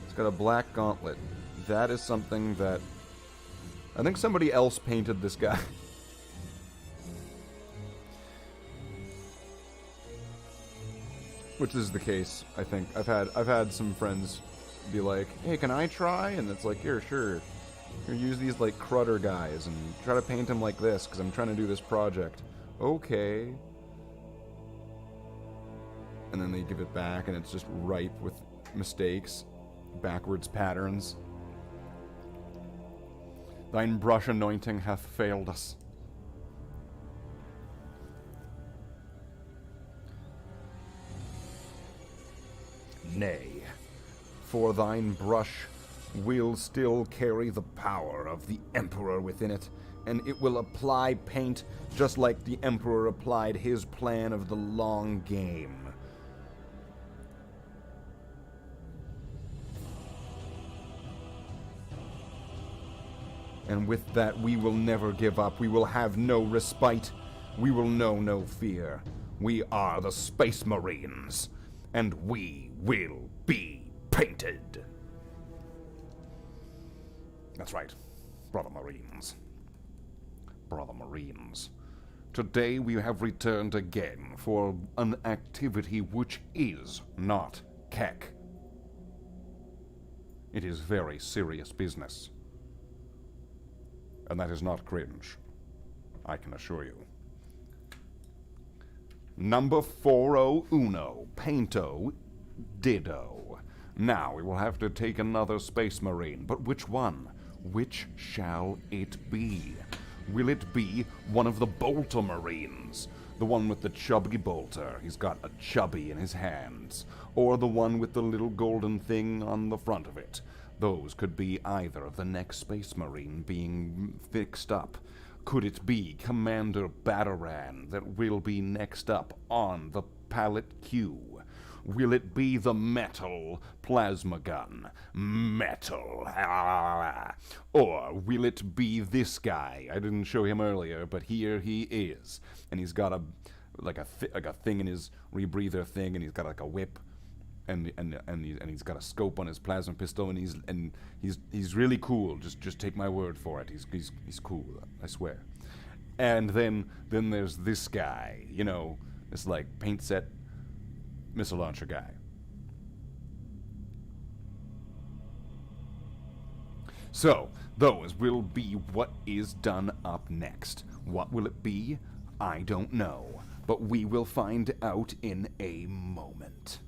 He's got a black gauntlet. That is something that... I think somebody else painted this guy. Which is the case, I think. I've had some friends be like, "Hey, can I try?" And it's like, "Here, sure. Here, use these like Crutter guys and try to paint him like this because I'm trying to do this project." Okay. And then they give it back and it's just ripe with mistakes, backwards patterns. Thine brush anointing hath failed us. Nay, for thine brush will still carry the power of the Emperor within it, and it will apply paint just like the Emperor applied his plan of the long game. And with that, we will never give up. We will have no respite. We will know no fear. We are the Space Marines, and we will be painted. That's right, Brother Marines. Brother Marines. Today we have returned again for an activity which is not keck. It is very serious business. And that is not cringe, I can assure you. Number 401, Painto Ditto. Now we will have to take another Space Marine, but which one? Which shall it be? Will it be one of the Bolter Marines? The one with the chubby bolter, he's got a chubby in his hands. Or the one with the little golden thing on the front of it. Those could be either of the next Space Marine being fixed up. Could it be Commander Bataran that will be next up on the pallet queue? Will it be the metal plasma gun? Metal. Ah. Or will it be this guy? I didn't show him earlier, but here he is. And he's got a thing in his rebreather thing, and he's got like a whip. And he's got a scope on his plasma pistol, and he's really cool. Just take my word for it. He's cool, I swear. And then there's this guy, you know, this like paint set missile launcher guy. So those will be what is done up next. What will it be? I don't know, but we will find out in a moment.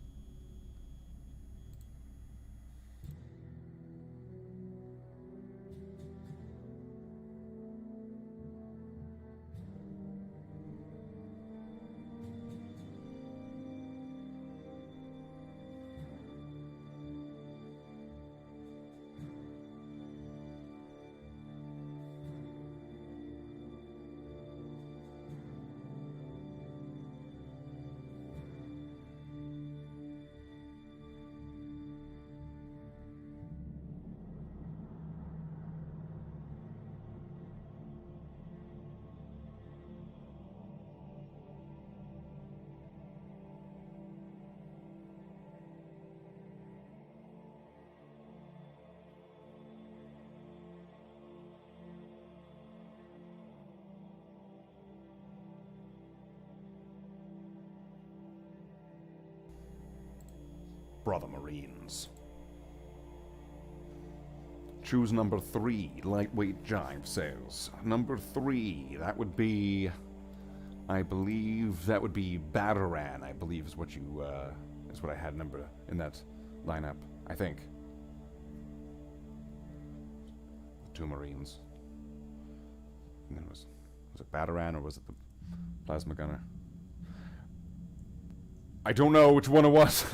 Brother Marines. Choose number 3, lightweight jive sails. Number 3, that would be, I believe, that would be Bataran, I believe is what you, is what I had number in that lineup, I think. 2 Marines. And then was it Bataran or was it the plasma gunner? I don't know which one it was.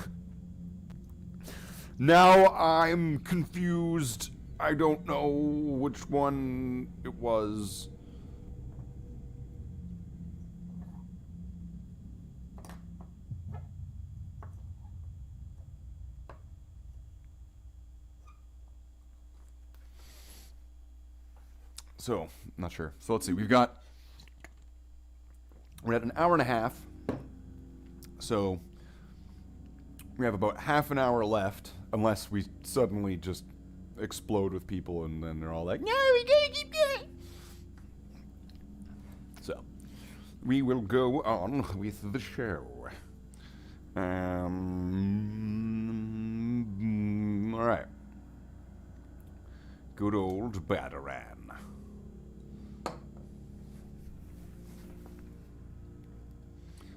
Now I'm confused. I don't know which one it was. So, not sure. So let's see. We're at an hour and a half. So we have about half an hour left, unless we suddenly just explode with people and then they're all like, no, we gotta keep going. So, we will go on with the show. Alright. Good old Bataran.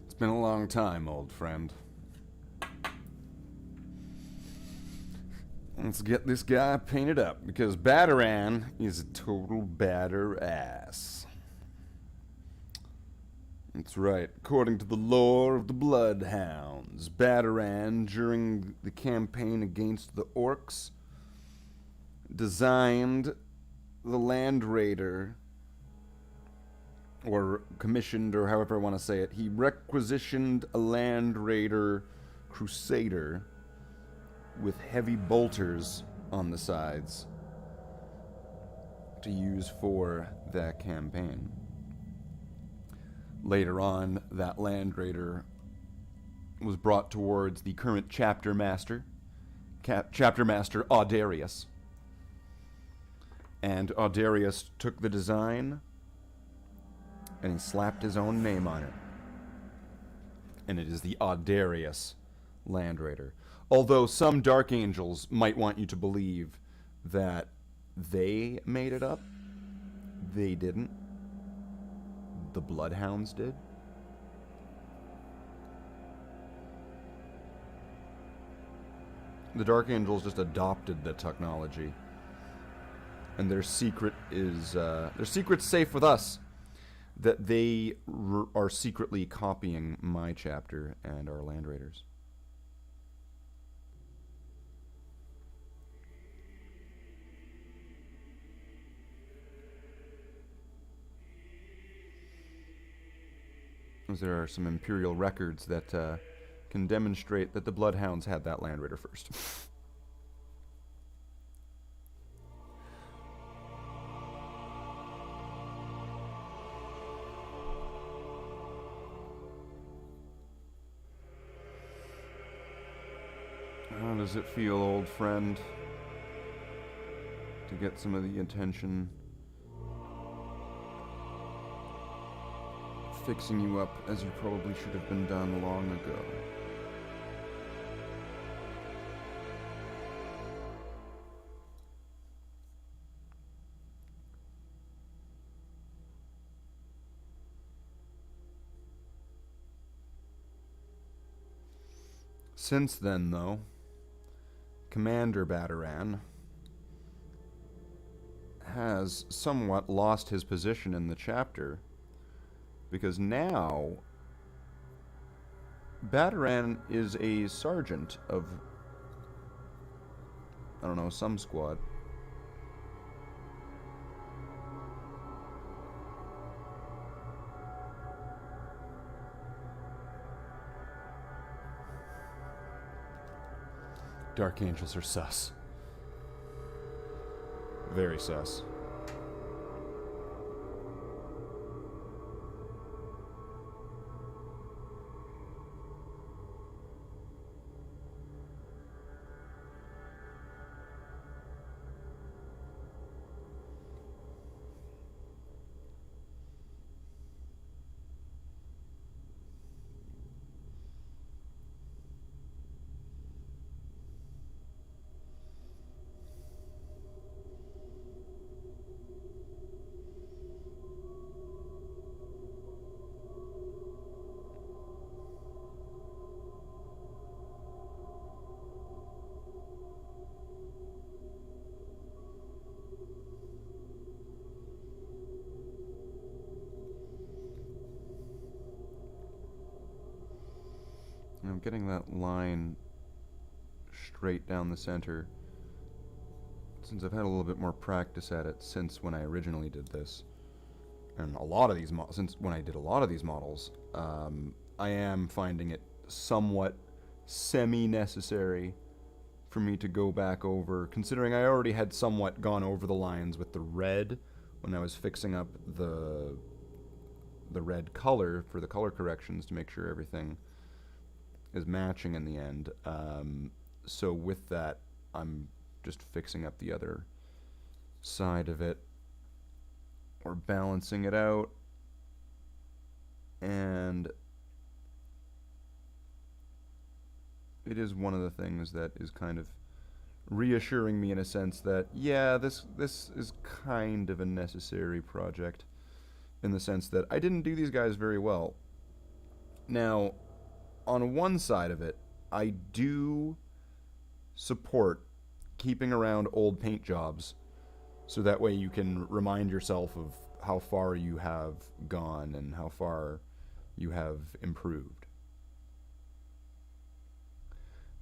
It's been a long time, old friend. Let's get this guy painted up, because Bataran is a total batter-ass. That's right. According to the lore of the Bloodhounds, Bataran, during the campaign against the Orcs, designed the Land Raider, or commissioned, or however I want to say it. He requisitioned a Land Raider Crusader with heavy bolters on the sides to use for that campaign. Later on, that Land Raider was brought towards the current Chapter Master, Chapter Master Audarius. And Audarius took the design and he slapped his own name on it. And it is the Audarius Land Raider. Although some Dark Angels might want you to believe that they made it up, they didn't. The Bloodhounds did. The Dark Angels just adopted the technology. And their secret is, their secret's safe with us. That they are secretly copying my chapter and our Land Raiders. There are some Imperial records that can demonstrate that the Bloodhounds had that Land Raider first. How does it feel, old friend, to get some of the attention? Fixing you up as you probably should have been done long ago. Since then, though, Commander Bataran has somewhat lost his position in the chapter, because now Bataran is a sergeant of, I don't know, some squad. Dark Angels are sus. Very sus. I'm getting that line straight down the center, since I've had a little bit more practice at it since when I originally did this. And a lot of these since when I did a lot of these models, I am finding it somewhat semi-necessary for me to go back over, considering I already had somewhat gone over the lines with the red when I was fixing up the red color for the color corrections to make sure everything is matching in the end. So with that, I'm just fixing up the other side of it, or balancing it out, and it is one of the things that is kind of reassuring me in a sense that, yeah, this is kind of a necessary project, in the sense that I didn't do these guys very well. Now, on one side of it, I do support keeping around old paint jobs, so that way you can remind yourself of how far you have gone and how far you have improved.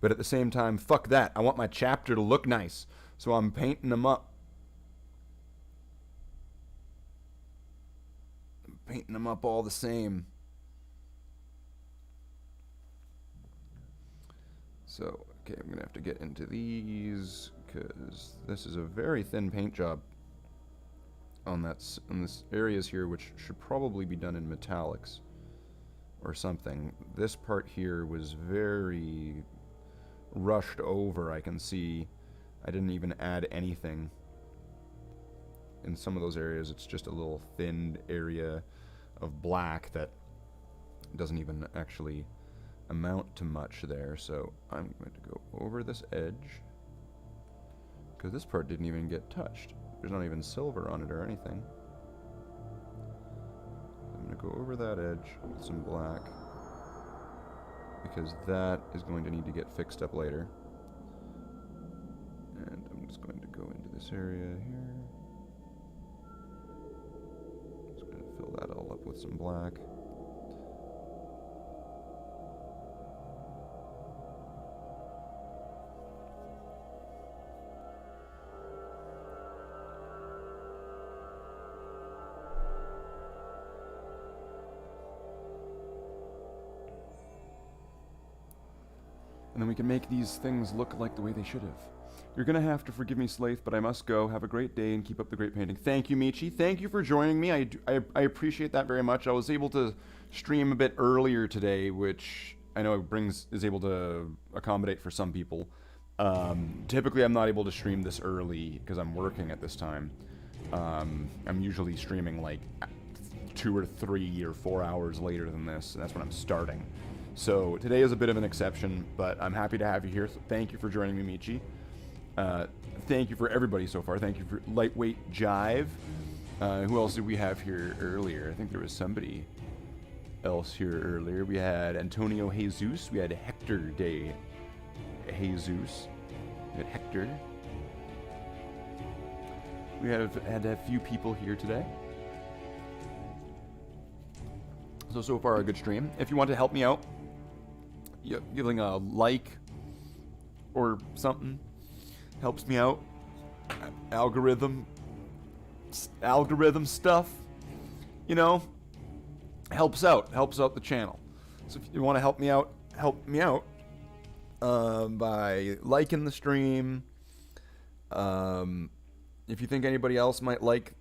But at the same time, fuck that. I want my chapter to look nice, so I'm painting them up. I'm painting them up all the same. So, okay, I'm going to have to get into these, because this is a very thin paint job on this areas here, which should probably be done in metallics. or something. This part here was very rushed over. I can see I didn't even add anything. In some of those areas, it's just a little thinned area of black that doesn't even actually amount to much there. So I'm going to go over this edge, because this part didn't even get touched. There's not even silver on it or anything. I'm going to go over that edge with some black, because that is going to need to get fixed up later. And I'm just going to go into this area here. Just going to fill that all up with some black. And then we can make these things look like the way they should have. You're going to have to forgive me, Slathe, but I must go. Have a great day and keep up the great painting. Thank you, Michi. Thank you for joining me. I appreciate that very much. I was able to stream a bit earlier today, which I know is able to accommodate for some people. Typically, I'm not able to stream this early because I'm working at this time. I'm usually streaming like 2 or 3 or 4 hours later than this, and that's when I'm starting. So today is a bit of an exception, but I'm happy to have you here. So thank you for joining me, Michi. Thank you for everybody so far. Thank you for Lightweight Jive. Who else did we have here earlier? I think there was somebody else here earlier. We had Antonio Jesus. We had Hector de Jesus. We had Hector. We had a few people here today. So far a good stream. If you want to help me out, giving a like or something helps me out. Algorithm stuff, you know, helps out the channel. So if you want to help me out by liking the stream. If you think anybody else might like,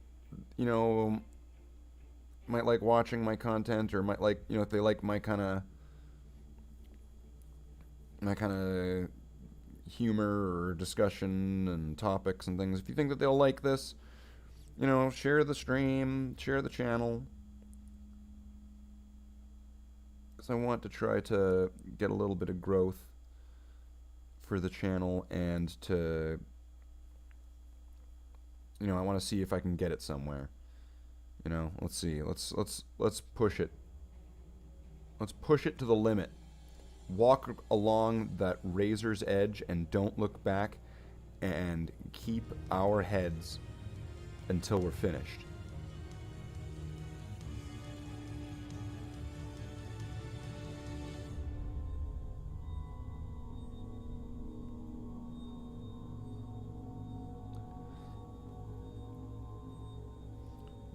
might like watching my content, or might like, if they like my kind of humor or discussion and topics and things, if you think that they'll like this, share the stream, share the channel. Because I want to try to get a little bit of growth for the channel, and to, I want to see if I can get it somewhere. Let's see. Let's push it. Let's push it to the limit. Walk along that razor's edge and don't look back, and keep our heads until we're finished.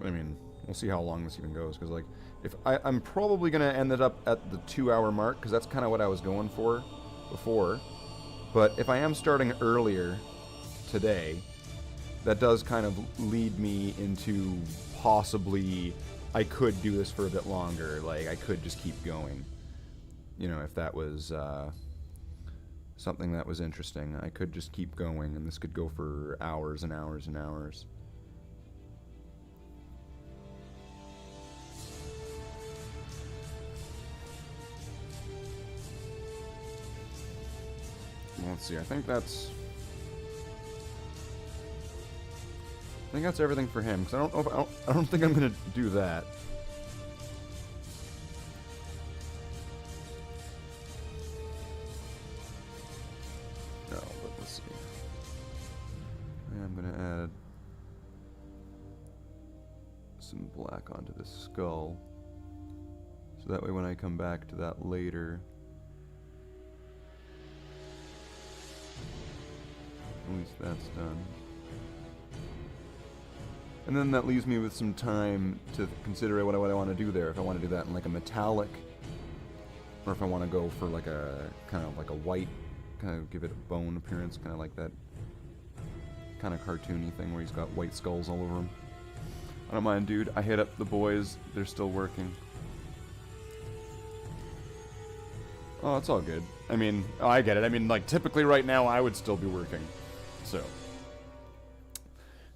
I mean, we'll see how long this even goes, because, like, if I'm probably going to end it up at the 2-hour mark, because that's kind of what I was going for before. But if I am starting earlier today, that does kind of lead me into possibly I could do this for a bit longer. Like, I could just keep going. If that was something that was interesting, I could just keep going, and this could go for hours and hours and hours. Let's see, I think that's everything for him, because I don't think I'm gonna do that. No, but let's see. I'm gonna add some black onto the skull, so that way when I come back to that later, at least that's done. And then that leaves me with some time to consider what I want to do there. If I want to do that in like a metallic, or if I want to go for like a kind of like a white, kind of give it a bone appearance, kind of like that kind of cartoony thing where he's got white skulls all over him. I don't mind, dude. I hit up the boys. They're still working. Oh, it's all good. I mean, oh, I get it. I mean, like, typically right now I would still be working. So,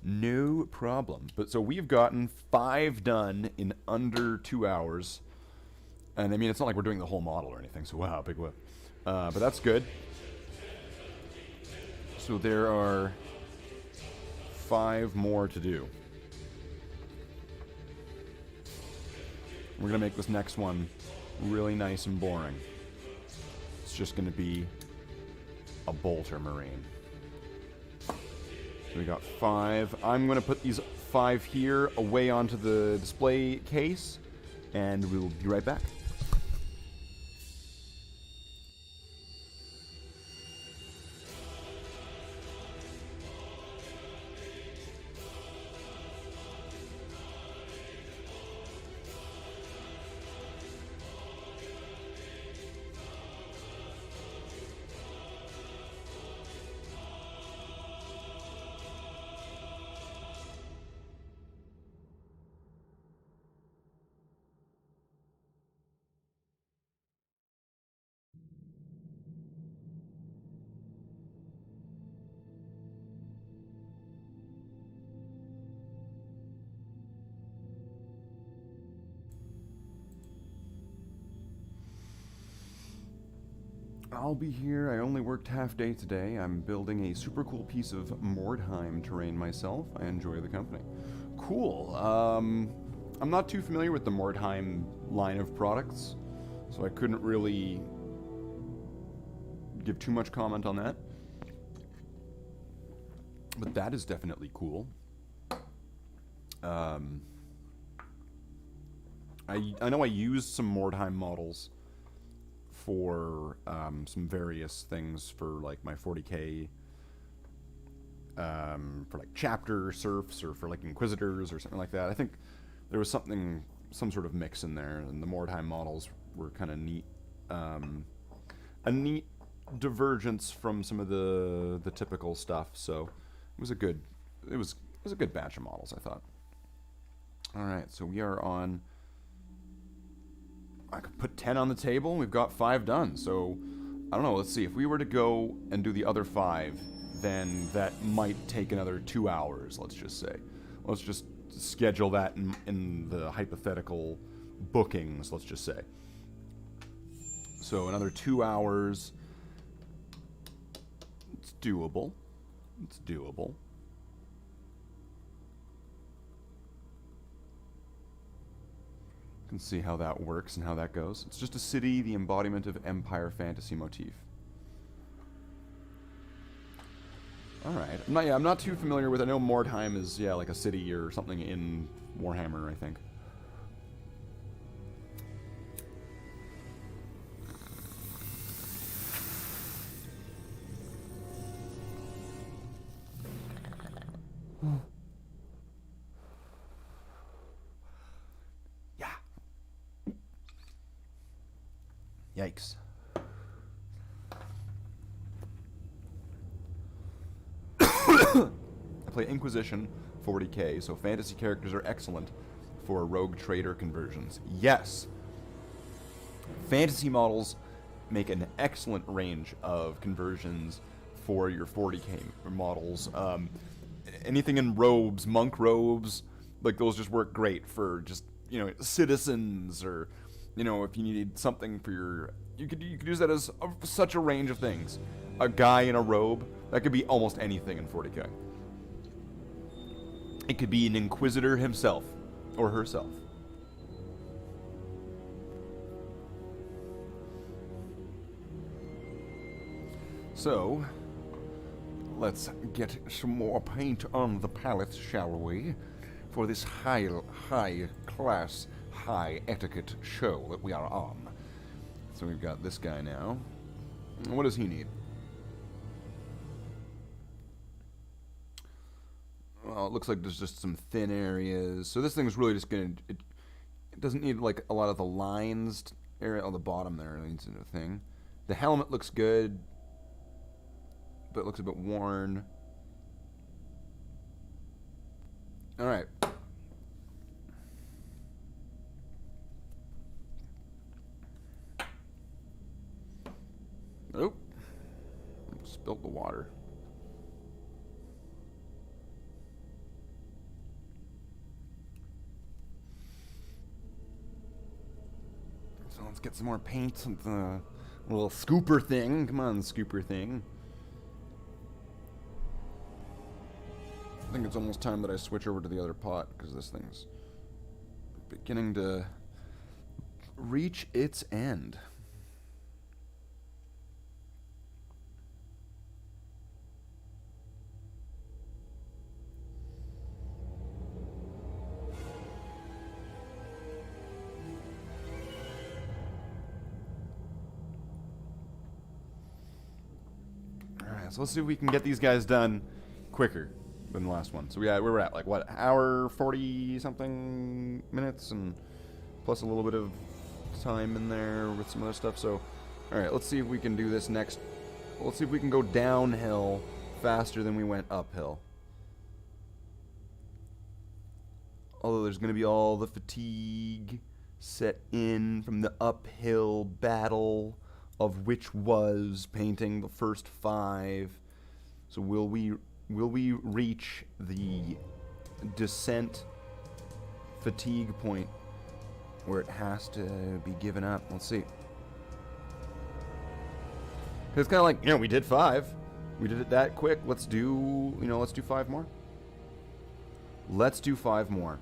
no problem. But so we've gotten 5 done in under 2 hours. And I mean, it's not like we're doing the whole model or anything, so wow, big whip. But that's good. So there are 5 more to do. We're going to make this next one really nice and boring. It's just going to be a bolter marine. So we got 5. I'm going to put these 5 here away onto the display case, and we'll be right back. I'll be here. I only worked half day today. I'm building a super cool piece of Mordheim terrain myself. I enjoy the company. Cool. I'm not too familiar with the Mordheim line of products, so I couldn't really give too much comment on that. But that is definitely cool. I know I used some Mordheim models for some various things for like my 40k, for like chapter serfs or for like inquisitors or something like that. I think there was some sort of mix in there, and the Mordheim models were kind of neat, a neat divergence from some of the typical stuff. So it was a good batch of models, I thought. All right, so we are on. I could put 10 on the table. We've got 5 done. So, I don't know. Let's see. If we were to go and do the other 5, then that might take another 2 hours, let's just say. Let's just schedule that in the hypothetical bookings, let's just say. So, another 2 hours. It's doable. It's doable. Can see how that works and how that goes. It's just a city, the embodiment of Empire fantasy motif. Alright. I'm not too familiar with it. I know Mordheim is, yeah, like a city or something in Warhammer, I think. Yikes. I play Inquisition 40k, so fantasy characters are excellent for rogue trader conversions. Yes! Fantasy models make an excellent range of conversions for your 40k models. Anything in robes, monk robes, like those just work great for just, you know, citizens, or you know, if you need something for your... You could use that as such a range of things. A guy in a robe, that could be almost anything in 40k. It could be an inquisitor himself, or herself. So, let's get some more paint on the palette, shall we? For this high class, high etiquette show that we are on. So we've got this guy now. What does he need? Well, it looks like there's just some thin areas. So this thing's really just gonna... It doesn't need like a lot of the lines area on the bottom there. It needs a thing. The helmet looks good, but it looks a bit worn. All right. spilt the water. So let's get some more paint with the little scooper thing. Come on, scooper thing. I think it's almost time that I switch over to the other pot, because this thing's beginning to reach its end. Alright, so let's see if we can get these guys done quicker than the last one. So we're at like what, hour 40 something minutes, and plus a little bit of time in there with some other stuff. So all right, let's see if we can do this next. Let's see if we can go downhill faster than we went uphill. Although there's going to be all the fatigue set in from the uphill battle of which was painting the first 5. So will we reach the descent fatigue point where it has to be given up? Let's see. It's kind of like, we did 5. We did it that quick. Let's do 5 more. Let's do 5 more.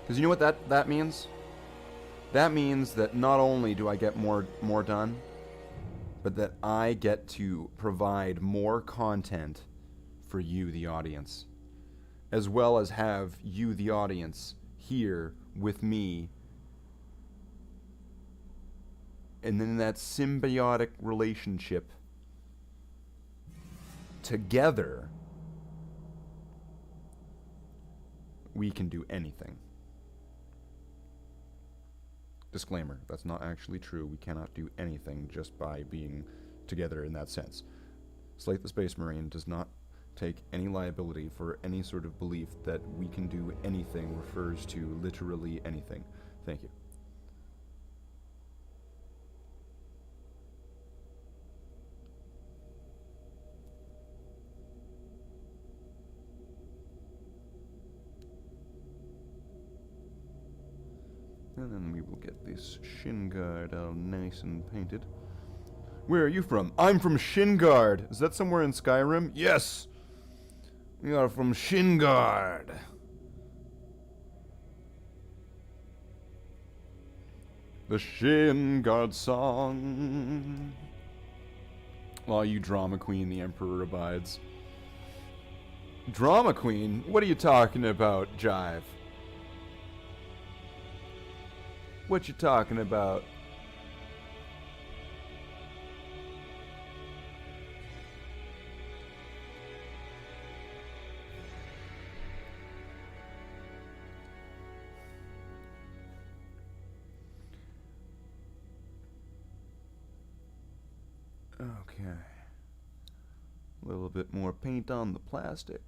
Because you know what that means? That means that not only do I get more done, but that I get to provide more content for you, the audience, as well as have you, the audience, here with me. And then that symbiotic relationship, together, we can do anything. Disclaimer, that's not actually true. We cannot do anything just by being together in that sense. Slathe the Space Marine does not take any liability for any sort of belief that we can do anything refers to literally anything. Thank you. And then we will get this shin guard all nice and painted. Where are you from? I'm from Shingard. Is that somewhere in Skyrim? Yes! We are from Shingard. The Shingard song. While you drama queen, the Emperor abides. Drama queen? What are you talking about, Jive? What you talking about? Okay. A little bit more paint on the plastic.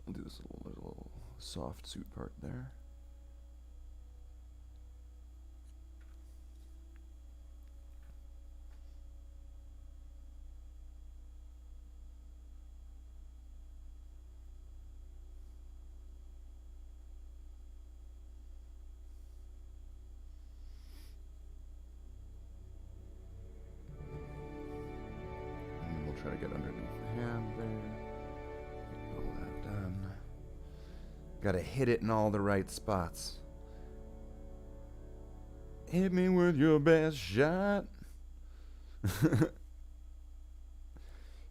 I'll do this little soft suit part there. And we'll try to get underneath the hand there. Get all that done. Gotta hit it in all the right spots. Hit me with your best shot.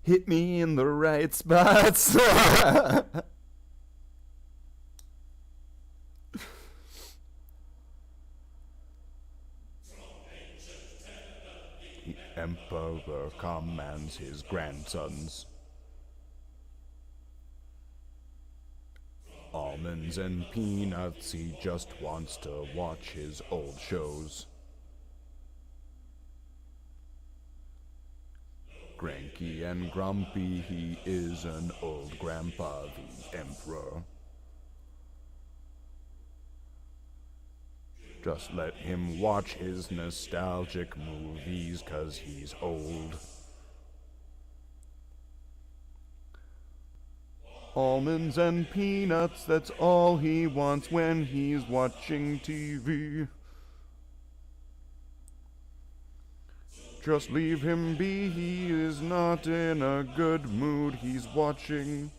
Hit me in the right spots. The Emperor commands his grandsons. Almonds and peanuts, he just wants to watch his old shows. Cranky and grumpy, he is an old grandpa, the Emperor. Just let him watch his nostalgic movies, 'cause he's old. Almonds and peanuts, that's all he wants when he's watching TV. Just leave him be, he is not in a good mood, he's watching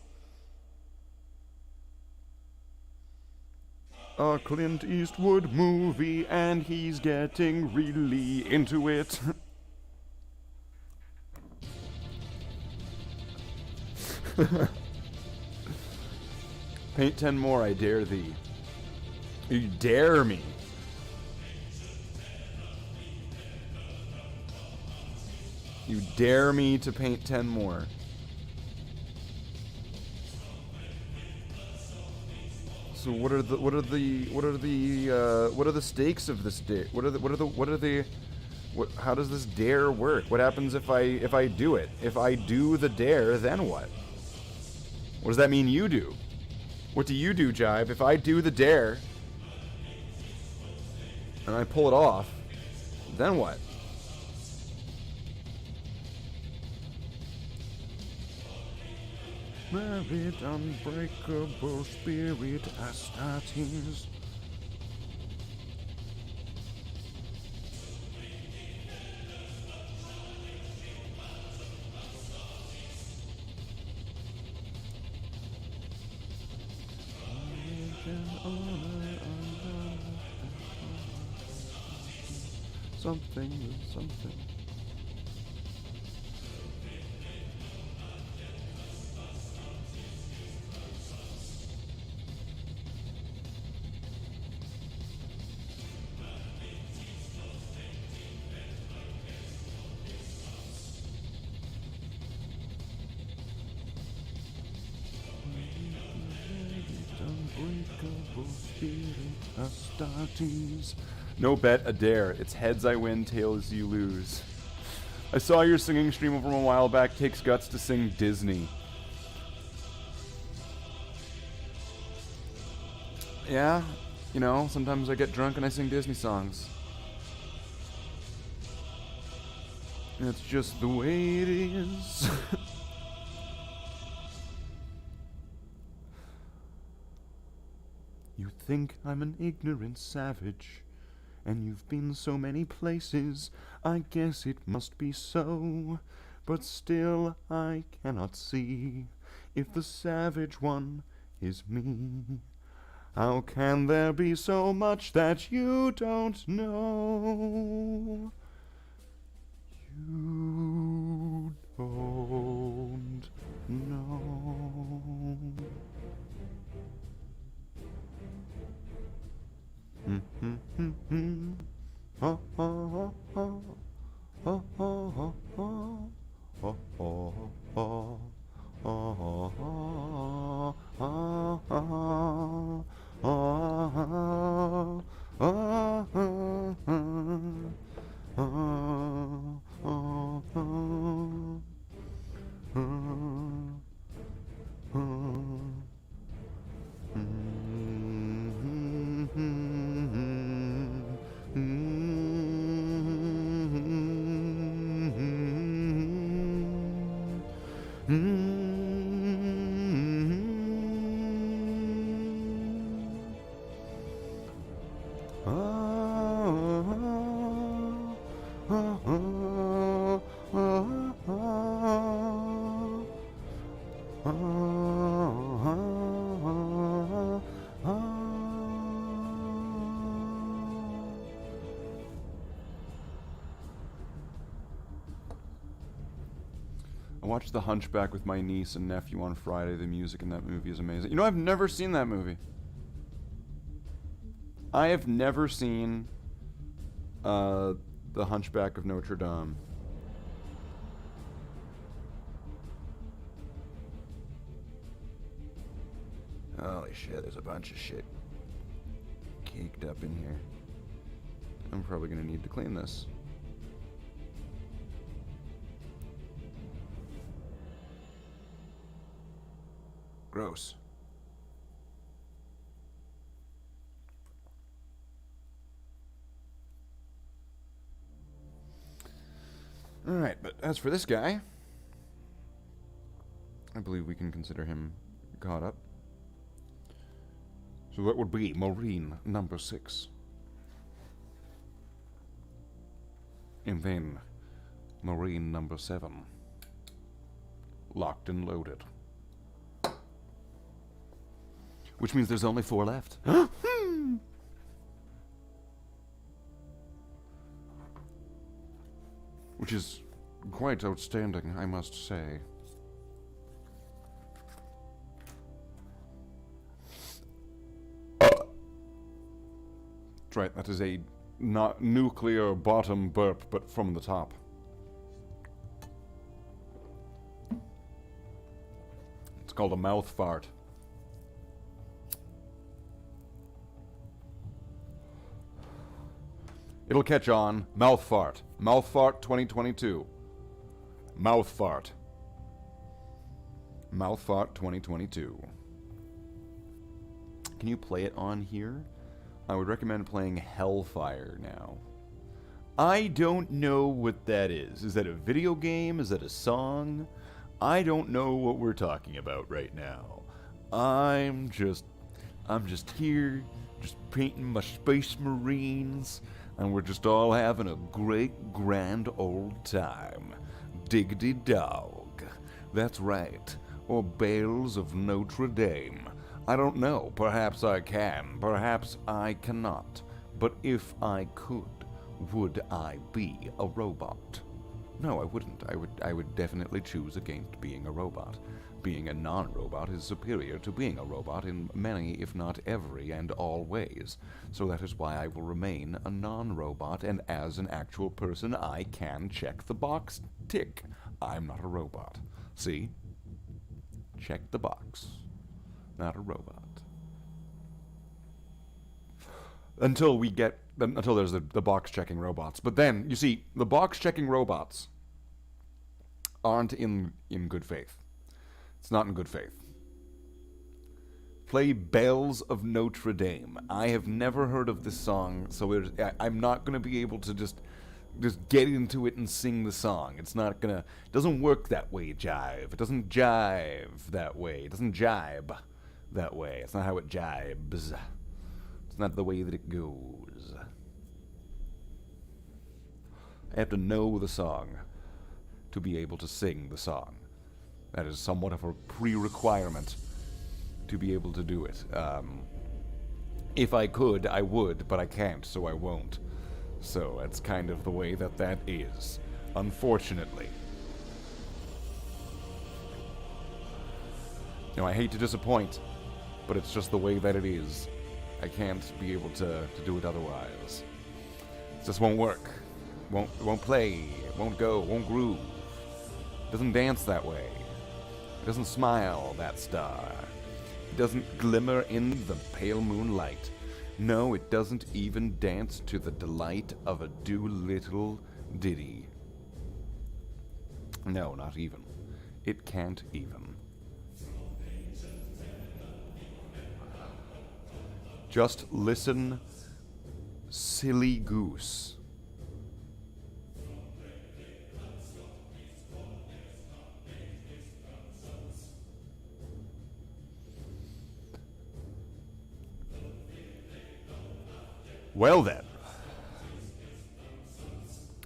a Clint Eastwood movie and he's getting really into it. Paint 10 more, I dare thee. You dare me. You dare me to paint 10 more. So what are the stakes of this dare? How does this dare work? What happens if I do it? If I do the dare, then what? What does that mean you do? What do you do, Jive? If I do the dare and I pull it off, then what? Married, unbreakable spirit, Astartes. Something. Unbreakable spirit, Astartes. No bet, a dare. It's heads I win, tails you lose. I saw your singing stream from a while back. Takes guts to sing Disney. Yeah, you know, sometimes I get drunk and I sing Disney songs. It's just the way it is. You think I'm an ignorant savage, and you've been so many places, I guess it must be so. But still I cannot see if the savage one is me. How can there be so much that you don't know? You don't know. Ha ha ha ha ha ha ha I watched The Hunchback with my niece and nephew on Friday. The music in that movie is amazing. You know, I've never seen that movie. I have never seen The Hunchback of Notre Dame. Holy shit, there's a bunch of shit caked up in here. I'm probably gonna need to clean this. Gross. Alright, but as for this guy, I believe we can consider him caught up. So that would be Marine number 6. And then Marine number 7. Locked and loaded. Which means there's only 4 left. Which is quite outstanding, I must say. That's right, that is a not nuclear bottom burp, but from the top. It's called a mouth fart. It'll catch on. Mouth fart. Mouth fart 2022. Mouth fart. Mouth fart 2022. Can you play it on here? I would recommend playing Hellfire now. I don't know what that is. Is that a video game? Is that a song? I don't know what we're talking about right now. I'm just here, just painting my Space Marines, and we're just all having a great, grand old time. Diggity dog. That's right. Or Bells of Notre Dame. I don't know. Perhaps I can. Perhaps I cannot. But if I could, would I be a robot? No, I wouldn't. I would definitely choose against being a robot. Being a non-robot is superior to being a robot in many, if not every, and all ways. So that is why I will remain a non-robot, and as an actual person, I can check the box. Tick. I'm not a robot. See? Check the box. Not a robot. Until there's the box-checking robots. But then, you see, the box-checking robots aren't in good faith. It's not in good faith. Play Bells of Notre Dame. I have never heard of this song, so I'm not going to be able to just get into it and sing the song. It's not going to... It doesn't work that way, jive. It doesn't jive that way. It doesn't jibe that way. It's not how it jibes. It's not the way that it goes. I have to know the song to be able to sing the song. That is somewhat of a pre-requirement to be able to do it. If I could, I would, but I can't, so I won't. So that's kind of the way that is, unfortunately. Now, I hate to disappoint, but it's just the way that it is. I can't be able to do it otherwise. It just won't work. Won't play. Won't go. Won't groove. It doesn't dance that way. It doesn't smile, that star. It doesn't glimmer in the pale moonlight. No, it doesn't even dance to the delight of a Doolittle ditty. No, not even. It can't even. Just listen, silly goose. Well then,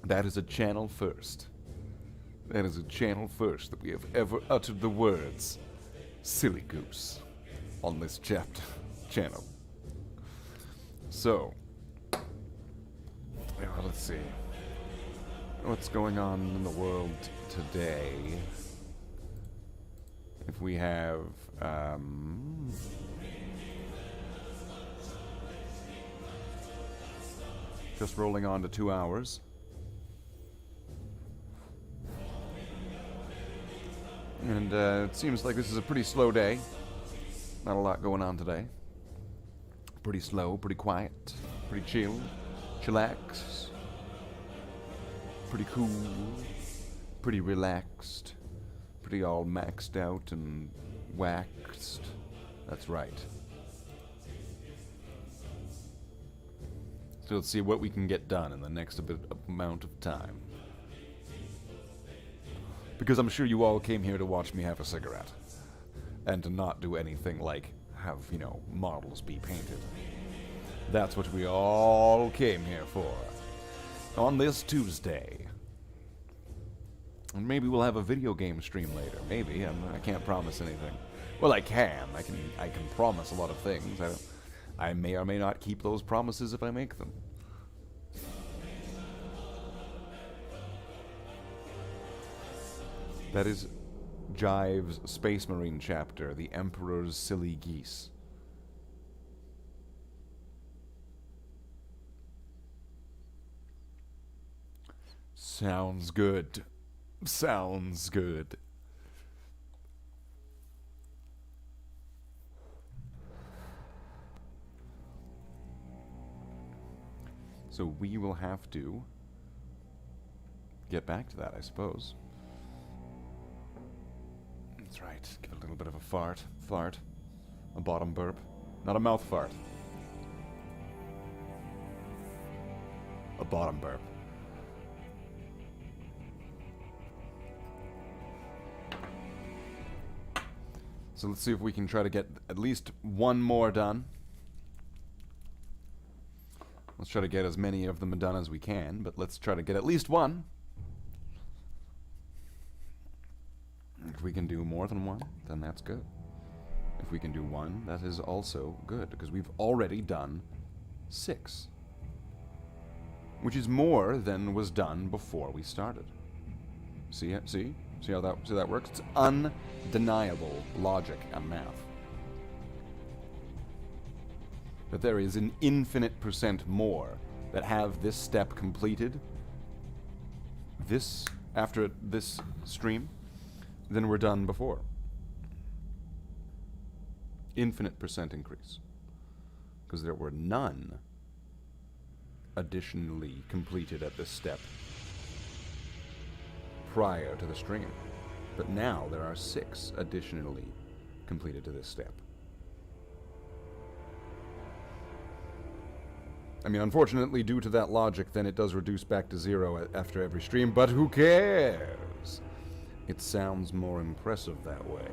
that is a channel first. That is a channel first that we have ever uttered the words silly goose on this channel. So, well, let's see. What's going on in the world today? If we have, just rolling on to 2 hours. And it seems like this is a pretty slow day. Not a lot going on today. Pretty slow, pretty quiet, pretty chill, chillax, pretty cool, pretty relaxed, pretty all maxed out and waxed. That's right. So let's see what we can get done in the next amount of time. Because I'm sure you all came here to watch me have a cigarette. And to not do anything like have, you know, models be painted. That's what we all came here for. On this Tuesday. And maybe we'll have a video game stream later. Maybe. I can't promise anything. Well, I can. I can promise a lot of things. I may or may not keep those promises if I make them. That is Jive's Space Marine chapter, The Emperor's Silly Geese. Sounds good. Sounds good. So we will have to get back to that, I suppose. That's right. Give it a little bit of a fart. Fart. A bottom burp. Not a mouth fart. A bottom burp. So let's see if we can try to get at least one more done. Let's try to get as many of them done as we can, but let's try to get at least one. If we can do more than one, then that's good. If we can do one, that is also good, because we've already done 6. Which is more than was done before we started. See it? See how that works? It's undeniable logic and math. But there is an infinite percent more that have this step completed after this stream than were done before. Infinite percent increase. Because there were none additionally completed at this step prior to the stream. But now there are 6 additionally completed to this step. I mean, unfortunately, due to that logic, then it does reduce back to 0 after every stream, but who cares? It sounds more impressive that way.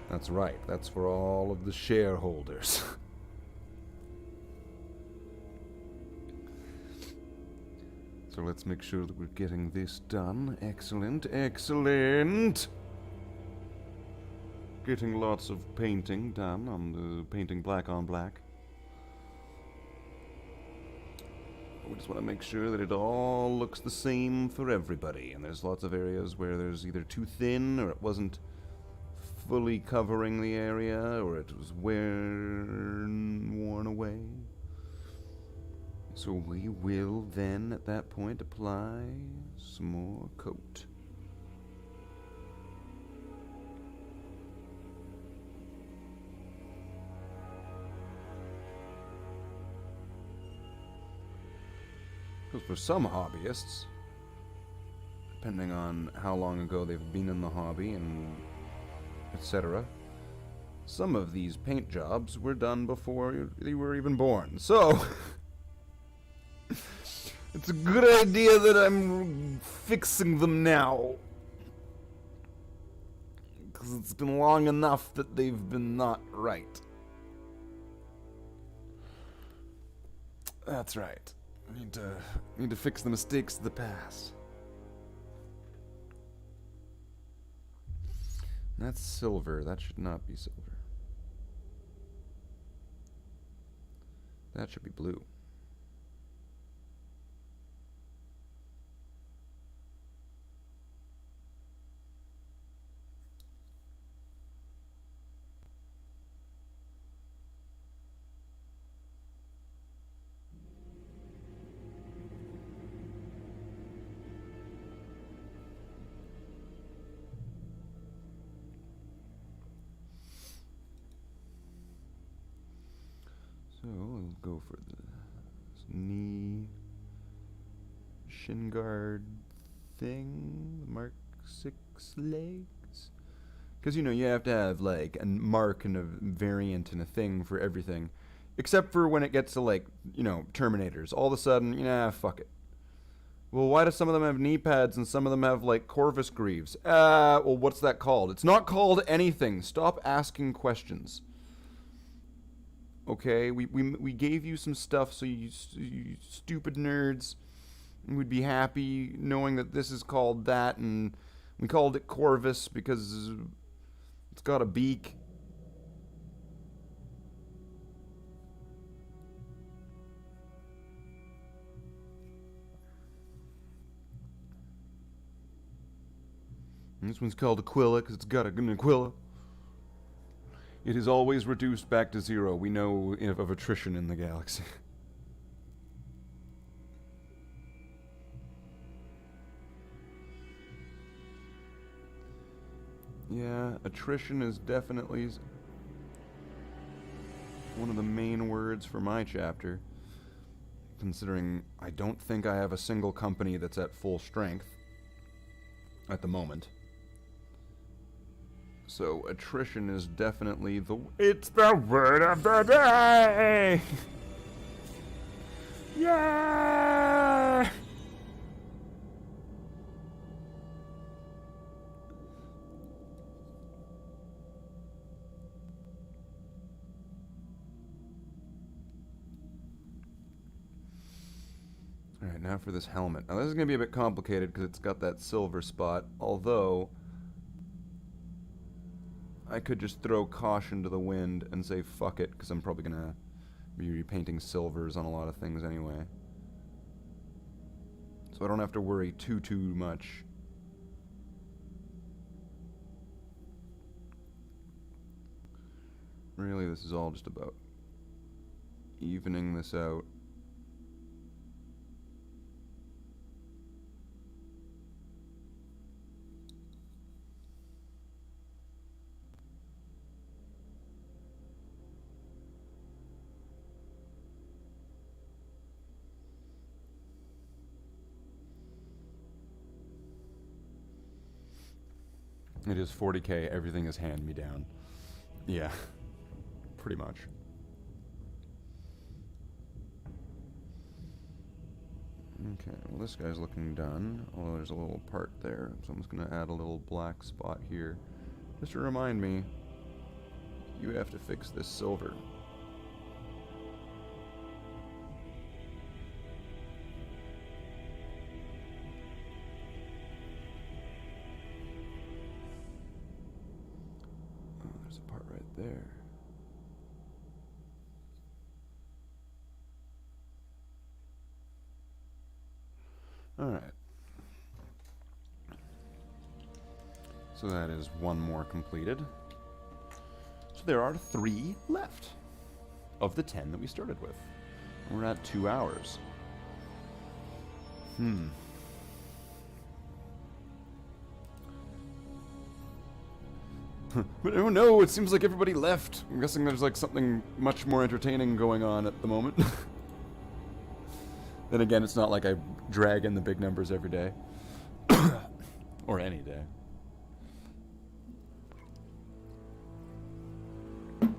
That's right, that's for all of the shareholders. So let's make sure that we're getting this done. Excellent, excellent! Getting lots of painting done on the painting black on black. We just want to make sure that it all looks the same for everybody. And there's lots of areas where there's either too thin, or it wasn't fully covering the area, or it was worn away. So we will then, at that point, apply some more coat. Because for some hobbyists, depending on how long ago they've been in the hobby and etc., some of these paint jobs were done before they were even born. So it's a good idea that I'm fixing them now. Because it's been long enough that they've been not right. That's right. I need to fix the mistakes of the past. That's silver. That should not be silver. That should be blue. So we'll go for the knee shin guard thing, Mark 6 legs. Because, you know, you have to have, like, a mark and a variant and a thing for everything. Except for when it gets to, like, you know, Terminators. All of a sudden, fuck it. Well, why do some of them have knee pads and some of them have, like, Corvus Greaves? Well, what's that called? It's not called anything. Stop asking questions. Okay, we gave you some stuff so you stupid nerds would be happy knowing that this is called that, and we called it Corvus because it's got a beak. And this one's called Aquila because it's got an Aquila. It is always reduced back to 0. We know of attrition in the galaxy. Yeah, attrition is definitely one of the main words for my chapter, considering I don't think I have a single company that's at full strength at the moment. So attrition is definitely it's the word of the day! Yeah! Alright, now for this helmet. Now this is going to be a bit complicated because it's got that silver spot, although I could just throw caution to the wind and say fuck it, because I'm probably going to be repainting silvers on a lot of things anyway. So I don't have to worry too much. Really, this is all just about evening this out. It is 40k, everything is hand-me-down. Yeah, pretty much. Okay, well this guy's looking done, although there's a little part there, so I'm just going to add a little black spot here. Just to remind me, you have to fix this silver. There. Alright. So that is one more completed. So there are 3 left of the 10 that we started with. We're at 2 hours. But oh no, it seems like everybody left. I'm guessing there's like something much more entertaining going on at the moment. Then again, it's not like I drag in the big numbers every day. Or any day. Well,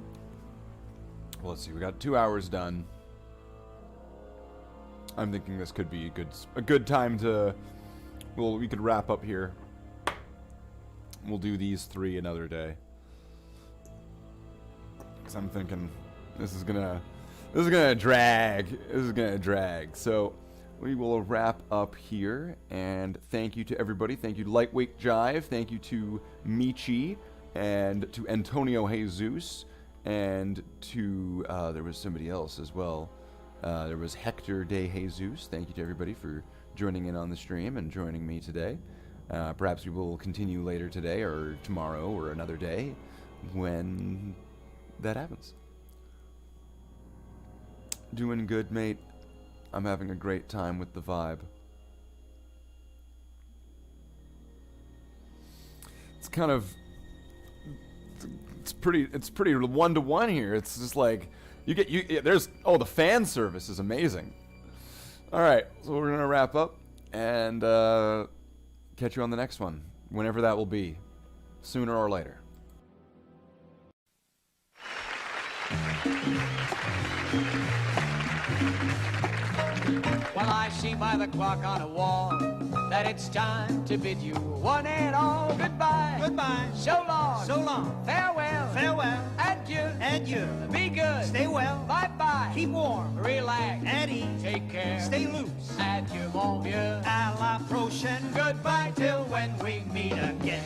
let's see, we got 2 hours done. I'm thinking this could be a good time to... Well, we could wrap up here. We'll do these 3 another day. Because I'm thinking this is gonna drag. This is gonna drag. So we will wrap up here. And thank you to everybody. Thank you to Lightweight Jive. Thank you to Michi and to Antonio Jesus and to there was somebody else as well. There was Hector de Jesus. Thank you to everybody for joining in on the stream and joining me today. Perhaps we will continue later today or tomorrow or another day when that happens. Doing good, mate. I'm having a great time with the vibe. It's kind of... It's pretty 1-to-1 here. It's just like... there's... Oh, the fan service is amazing. Alright, so we're going to wrap up. And, catch you on the next one, whenever that will be, sooner or later. Well, I see by the clock on a wall that it's time to bid you one and all goodbye. Goodbye. So long. So long. Farewell. Farewell. Adieu. Adieu. Be good. Stay well. Bye-bye. Keep warm. Relax. At ease. Take care. Stay loose. Adieu, mon vieux. À la prochaine. Goodbye till when we meet again.